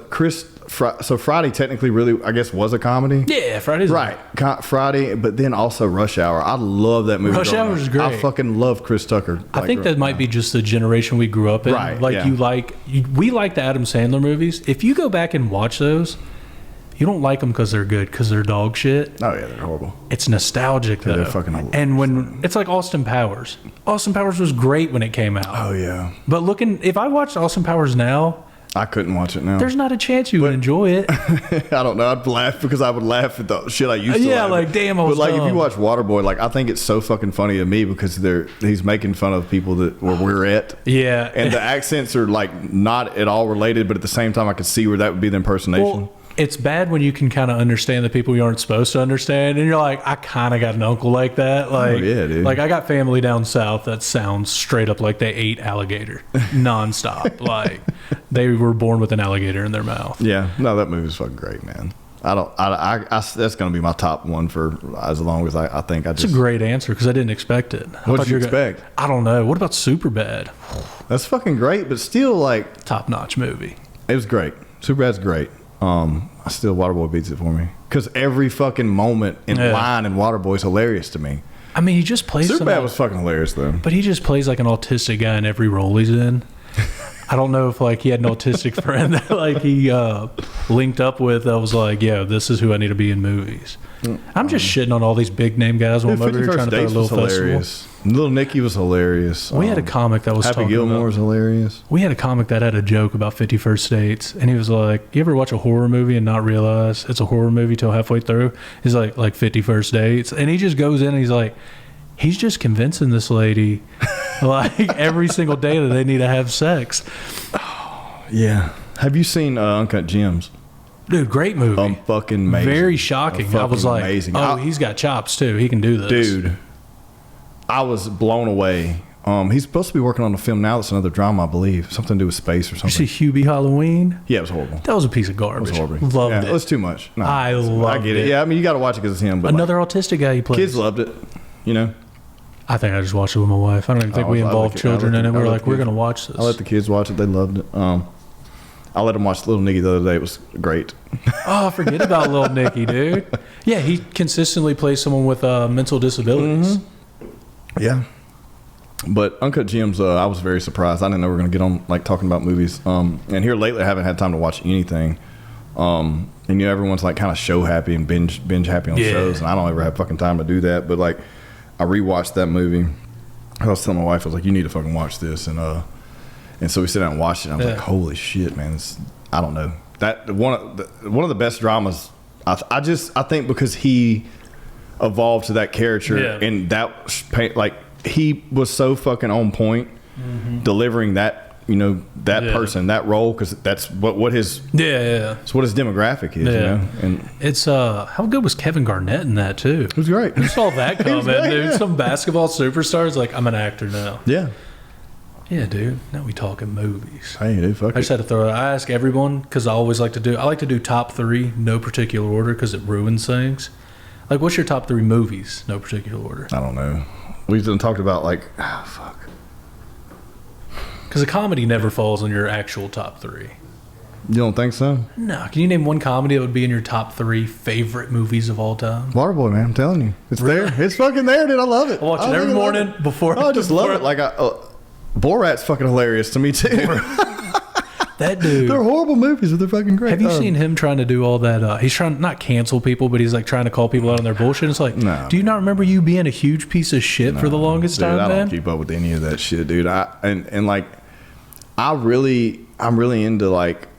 so Friday technically really, I guess, was a comedy. Yeah, Friday's right. Friday, but then also Rush Hour. I love that movie. Rush Hour is great. I fucking love Chris Tucker. I think that might be just the generation we grew up in. Right. Like we like the Adam Sandler movies. If you go back and watch those, you don't like them because they're good, because they're dog shit. Oh yeah, they're horrible. It's nostalgic though. They're fucking horrible. And when it's like Austin Powers. Austin Powers was great when it came out. Oh yeah. But if I watched Austin Powers now, I couldn't watch it now. There's not a chance you would enjoy it. I don't know. I'd laugh because I would laugh at the shit I used to. Yeah, laugh like at. damn. But like if you watch Waterboy, like I think it's so fucking funny to me because he's making fun of people that where we're at. Yeah, and the accents are like not at all related, but at the same time, I could see where that would be the impersonation. Well, it's bad when you can kind of understand the people you aren't supposed to understand, and you're like, I kind of got an uncle like that. Like, yeah, dude. Like I got family down south that sounds straight up like they ate alligator nonstop. Like they were born with an alligator in their mouth. Yeah, no, that movie's fucking great, man. That's gonna be my top one for as long as I think. It's a great answer because I didn't expect it. What did you expect? I don't know. What about Superbad? That's fucking great, but still like top notch movie. It was great. Superbad's great. I still Waterboy beats it for me because every fucking moment in line in Waterboy is hilarious to me. I mean, he just plays. Superbad was fucking hilarious though. But he just plays like an autistic guy in every role he's in. I don't know if like he had an autistic friend that like he linked up with. I was like, yeah, this is who I need to be in movies. I'm just shitting on all these big name guys while I'm over here trying to play a little festival. Little Nicky was hilarious. We had a comic that was Happy Gilmore was hilarious. We had a comic that had a joke about 51st Dates, and he was like, "You ever watch a horror movie and not realize it's a horror movie till halfway through?" He's like 51st Dates, and he just goes in and he's like, he's just convincing this lady like every single day that they need to have sex. Oh, yeah. Have you seen Uncut Gems? Dude, great movie. Fucking amazing. Very shocking. I was like, amazing. He's got chops too. He can do this. Dude, I was blown away. He's supposed to be working on a film now that's another drama, I believe. Something to do with space or something. You see Hubie Halloween? Yeah, it was horrible. That was a piece of garbage. It was horrible. Loved it. It was too much. No, I loved it. Yeah, I mean, you got to watch it because it's him. But another autistic guy he plays. Kids loved it, you know. I think I just watched it with my wife. I don't even think we involved children in it. We were like, we're going to watch this. I let the kids watch it. They loved it. I let them watch Little Nicky the other day. It was great. Oh, forget about Little Nicky, dude. Yeah, he consistently plays someone with mental disabilities. Mm-hmm. Yeah. But Uncut Gems, I was very surprised. I didn't know we were going to get on like talking about movies. And here lately, I haven't had time to watch anything. And you know, everyone's like kind of show happy and binge happy on shows, and I don't ever have fucking time to do that. But like, I rewatched that movie. I was telling my wife, I was like, "You need to fucking watch this," and so we sat down and watched it. And I was like, "Holy shit, man! I don't know that one of the best dramas." I think because he evolved to that character, and that like he was so fucking on point, delivering that that person, that role, because that's what his it's what his demographic is. And it's how good was Kevin Garnett in that too? It was great. Who saw that coming, dude? Yeah. Some basketball superstars like, I'm an actor now. Yeah. Yeah, dude. Now we talking movies. Hey, dude, fuck I just had to throw it. I ask everyone because I always like to do top 3, no particular order, because it ruins things. Like, what's your top 3 movies, no particular order? I don't know. We've done talked about like, fuck. Because a comedy never falls in your actual top 3. You don't think so? No. Can you name one comedy that would be in your top 3 favorite movies of all time? Waterboy, man. I'm telling you, it's there. It's fucking there, dude. I love it. I watch it every morning before. I just love it. Like Borat's fucking hilarious to me too. That dude. They're horrible movies, but they're fucking great. Have you seen him trying to do all that? He's trying not cancel people, but he's like trying to call people out on their bullshit. It's like, do you not remember you being a huge piece of shit for the longest time, man? I don't keep up with any of that shit, dude. I'm really into like,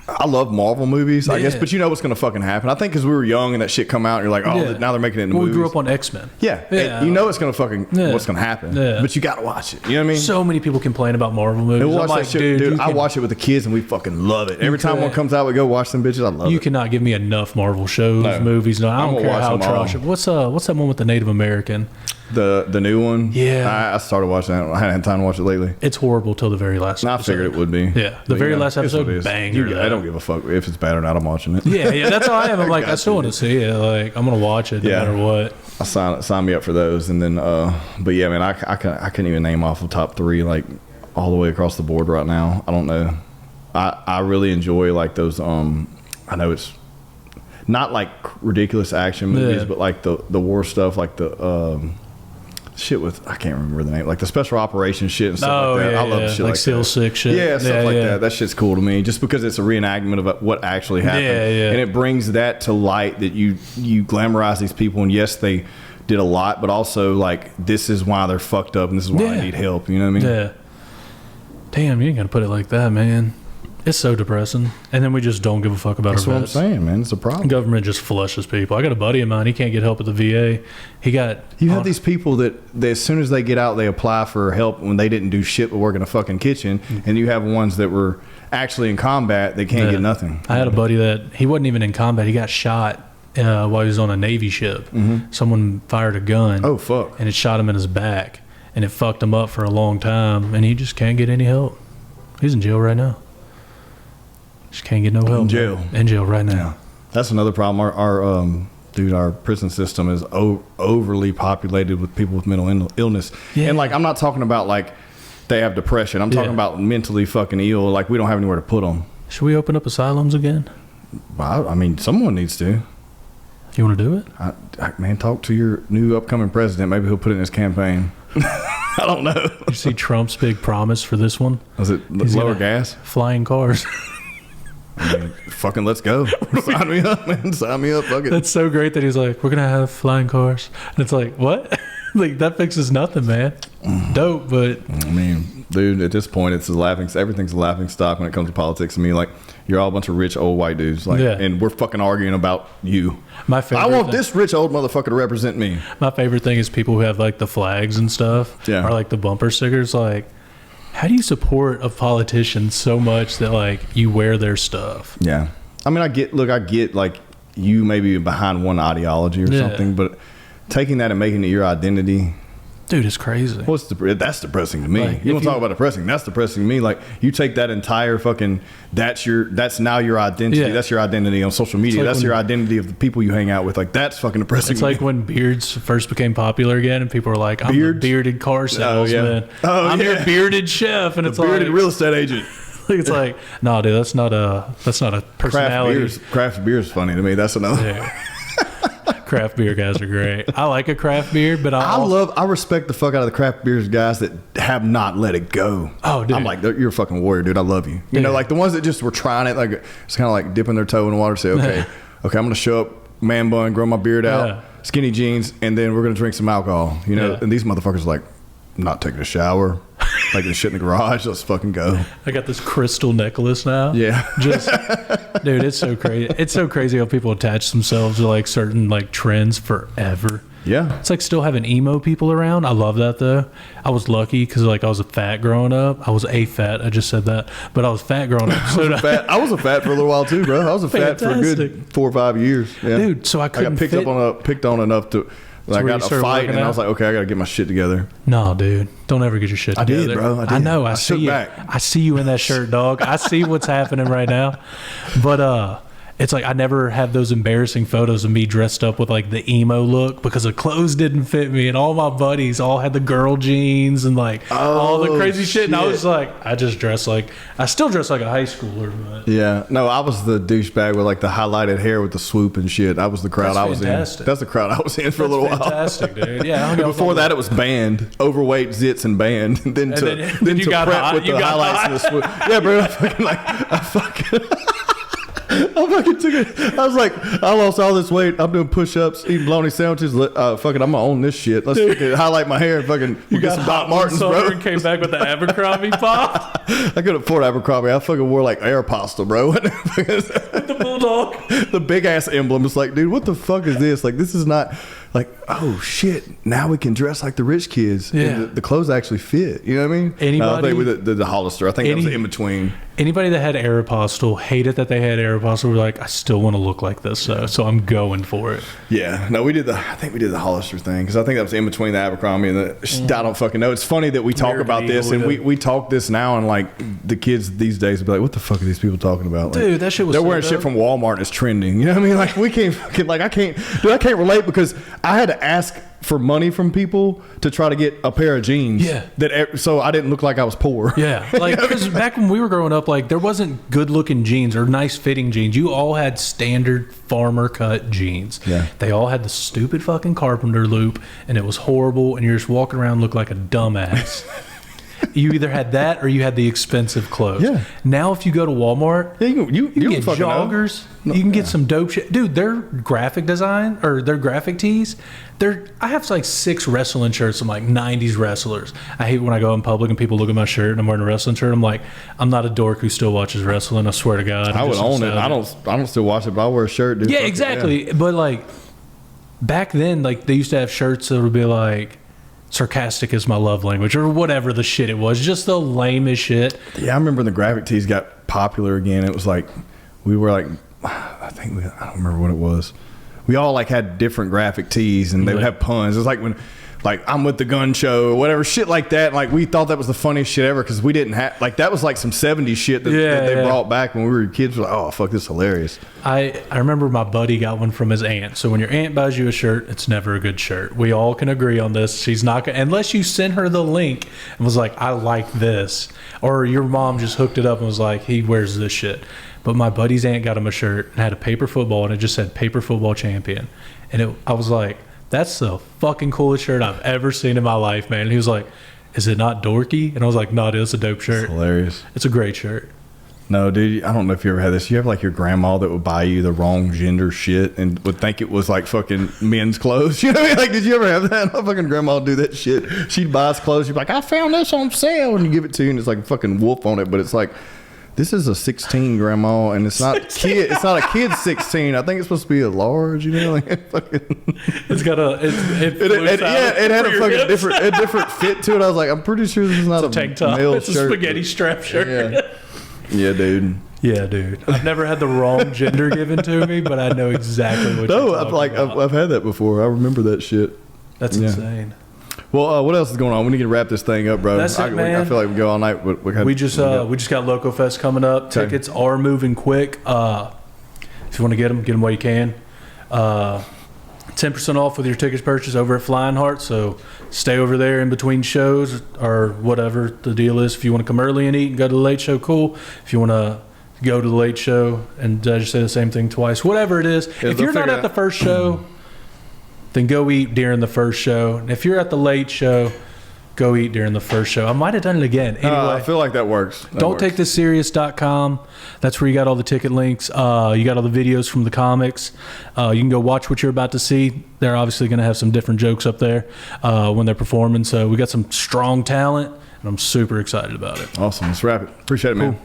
I love Marvel movies, I guess, but you know what's going to fucking happen. I think because we were young and that shit come out, and you're like, now they're making it into movies. We grew up on X-Men. Yeah. You know it's going to fucking, what's going to happen. Yeah. But you got to watch it. You know what I mean? So many people complain about Marvel movies. I'm like, dude, I watch it with the kids and we fucking love it. Every time one comes out, we go watch them bitches. I love it. You cannot give me enough Marvel shows, movies. No, I don't care how trash it. What's that one with the Native American? The new one? Yeah. I started watching that. I hadn't had time to watch it lately. It's horrible till the very last episode. I figured it would be. Yeah. The very last episode, banger. I don't give a fuck if it's bad or not. I'm watching it. Yeah. That's how I am. I'm like, I still want to see it. Like, I'm going to watch it no matter what. Sign me up for those. And then, but yeah, man, I couldn't even name off the top 3, like, all the way across the board right now. I don't know. I really enjoy, like, those, I know it's not, like, ridiculous action movies, but, like, the war stuff, like the, shit with, I can't remember the name, like the special operations shit and stuff like that. I love shit like SEAL that. 6 shit. Yeah, stuff like that. That shit's cool to me, just because it's a reenactment of what actually happened. And it brings that to light, that you glamorize these people, and yes, they did a lot, but also like, this is why they're fucked up and this is why they need help. You know what I mean? Yeah. Damn, you ain't gonna put it like that, man. It's so depressing. And then we just don't give a fuck about our vets. That's what I'm saying, man. It's a problem. Government just flushes people. I got a buddy of mine. He can't get help at the VA. You have these people that as soon as they get out, they apply for help when they didn't do shit but work in a fucking kitchen. And you have ones that were actually in combat. They can't get nothing. I had a buddy that he wasn't even in combat. He got shot while he was on a Navy ship. Someone fired a gun. Oh, fuck. And it shot him in his back. And it fucked him up for a long time. And he just can't get any help. He's in jail right now. Just can't get no help. In jail right now. Yeah. That's another problem. Our prison system is overly populated with people with mental illness. Yeah. And like, I'm not talking about like they have depression. I'm talking about mentally fucking ill. Like, we don't have anywhere to put them. Should we open up asylums again? Well, I mean, someone needs to. You want to do it? Man, talk to your new upcoming president. Maybe he'll put it in his campaign. I don't know. You see Trump's big promise for this one? Was it lower gas? Flying cars. I mean, fucking let's go. Sign me up, man. Sign me up. Fuck it. That's so great that he's like, we're going to have flying cars. And it's like, what? Like, that fixes nothing, man. Dope, but... I mean, dude, at this point, everything's a laughing stock when it comes to politics to me. Like, you're all a bunch of rich old white dudes. Like, and we're fucking arguing about you. I want this rich old motherfucker to represent me. My favorite thing is people who have, like, the flags and stuff. Yeah. Or, like, the bumper stickers. Like, how do you support a politician so much that, like, you wear their stuff? Yeah. I mean, I get, like, you maybe behind one ideology or something, but taking that and making it your identity, dude, it's crazy. That's depressing to me. Like, you want to talk about depressing? That's depressing to me. Like, you take that entire fucking, that's now your identity. Yeah. That's your identity on social media. That's your identity of the people you hang out with. Like, that's fucking depressing. It's like when beards first became popular again, and people were like, "I'm a bearded car salesman. I'm your bearded chef," and it's like bearded real estate agent. It's like, no, dude, that's not a personality. Craft beer is funny to me. That's another. Yeah. Craft beer guys are great. I like a craft beer, but I respect the fuck out of the craft beers guys that have not let it go. Oh, dude. I'm like, you're a fucking warrior, dude. I love you. You know, like the ones that just were trying it, like it's kind of like dipping their toe in the water, say, okay, I'm going to show up, man bun, grow my beard out, skinny jeans, and then we're going to drink some alcohol. You know, and these motherfuckers are like, I'm not taking a shower. Taking shit in the garage, let's fucking go. I got this crystal necklace now. Yeah. Dude, it's so crazy. It's so crazy how people attach themselves to like certain like trends forever. Yeah. It's like still having emo people around. I love that though. I was lucky because like I was a fat growing up. I was a fat. I just said that, but I was fat growing up. So I was a fat for a little while too, bro. I was a fat for a good 4 or 5 years. Yeah. Dude, so I couldn't got picked on enough to. I got a fight, and I was like, okay, I got to get my shit together. No, dude. Don't ever get your shit together. I did, bro. I know. I see you. Back. I see you in that shirt, dog. I see what's happening right now. But it's like I never had those embarrassing photos of me dressed up with like the emo look because the clothes didn't fit me, and all my buddies all had the girl jeans and like all the crazy shit. And I was like, I still dress like a high schooler. But yeah, no, I was the douchebag with like the highlighted hair with the swoop and shit. I was the crowd I was in. That's the crowd I was in for a little while. Fantastic, dude. Yeah. Before that, it was band, overweight, zits, and band. then you got prep with the highlights and the swoop. Yeah, bro. I fucking took it. I was like, I lost all this weight. I'm doing push-ups, eating bologna sandwiches. Fucking, I'm gonna own this shit. Let's fucking highlight my hair and fucking get some Doc Martens, bro. And came back with the Abercrombie pop. I couldn't afford Abercrombie. I fucking wore like Aeropostale, bro. The bulldog. The big ass emblem. It's like, dude, what the fuck is this? Like, this is not like, oh shit. Now we can dress like the rich kids. Yeah. And the clothes actually fit. You know what I mean? Anybody? I think with the Hollister. I think that was in between. Anybody that had Aeropostale hated that they had Aeropostale. Were like, I still want to look like this, so I'm going for it. Yeah, no, I think we did the Hollister thing because I think that was in between the Abercrombie and the. I don't fucking know. It's funny that we talk about this and we talk this now and like the kids these days will be like, what the fuck are these people talking about? Like, dude, that shit was. They're wearing shit from Walmart and it's trending. You know what I mean? Like we can't fucking like I can't relate because I had to ask for money from people to try to get a pair of jeans. Yeah. So I didn't look like I was poor. Yeah. Like, because back when we were growing up, like, there wasn't good looking jeans or nice fitting jeans. You all had standard farmer cut jeans. Yeah. They all had the stupid fucking carpenter loop, and it was horrible, and you're just walking around looking like a dumbass. You either had that or you had the expensive clothes. Yeah. Now, if you go to Walmart, you can get joggers. No, you can get some dope shit. Dude, their graphic design or their graphic tees, I have like 6 wrestling shirts from like 90s wrestlers. I hate when I go in public and people look at my shirt and I'm wearing a wrestling shirt. I'm like, I'm not a dork who still watches wrestling. I swear to God. I would own it. I don't still watch it, but I wear a shirt, dude. Yeah, exactly. Yeah. But like back then, like they used to have shirts that would be like, sarcastic is my love language or whatever the shit it was, just the lamest shit. Yeah, I remember when the graphic tees got popular again. It was like we were like, I don't remember what it was. We all like had different graphic tees and they would have puns. It was like when like I'm with the gun show or whatever shit like that. Like we thought that was the funniest shit ever because we didn't have like that was like some 70s shit that they brought back when we were kids. We're like, oh fuck, this is hilarious. I remember my buddy got one from his aunt. So when your aunt buys you a shirt, it's never a good shirt. We all can agree on this. She's not gonna, unless you sent her the link and was like, I like this, or your mom just hooked it up and was like, he wears this shit. But my buddy's aunt got him a shirt and had a paper football and it just said paper football champion, and I was like, that's the fucking coolest shirt I've ever seen in my life, man. And he was like, is it not dorky? And I was like, no, it is a dope shirt. It's hilarious. It's a great shirt. No, dude, I don't know if you ever had this. You have like your grandma that would buy you the wrong gender shit and would think it was like fucking men's clothes. You know what I mean? Like, did you ever have that? My fucking grandma would do that shit. She'd buy us clothes. She'd be like, I found this on sale. And you give it to you and it's like a fucking wolf on it. But it's like, this is a 16, grandma, and it's not kid. It's not a kid 16. I think it's supposed to be a large. You know, like fucking. It's got a. It had a fucking different fit to it. I was like, I'm pretty sure this is not a tank top. male it's shirt. A spaghetti strap shirt. Yeah, dude. Yeah, dude. I've never had the wrong gender given to me, but I know exactly what. No, I've had that before. I remember that shit. That's insane. Well, what else is going on? We need to wrap this thing up, bro. That's it, man. I feel like we go all night. But we just got Loco Fest coming up. Okay. Tickets are moving quick. If you want to get them while you can. 10% off with your tickets purchase over at Flying Heart. So stay over there in between shows or whatever the deal is. If you want to come early and eat and go to the late show, cool. If you want to go to the late show and just say the same thing twice, whatever it is. Yeah, if you're not at the first show, then go eat during the first show. And if you're at the late show, go eat during the first show. I might have done it again. Anyway, I feel like that works. Don'tTakeThisSerious.com. That's where you got all the ticket links. You got all the videos from the comics. You can go watch what you're about to see. They're obviously going to have some different jokes up there when they're performing. So we got some strong talent, and I'm super excited about it. Awesome. Let's wrap it. Appreciate it, man.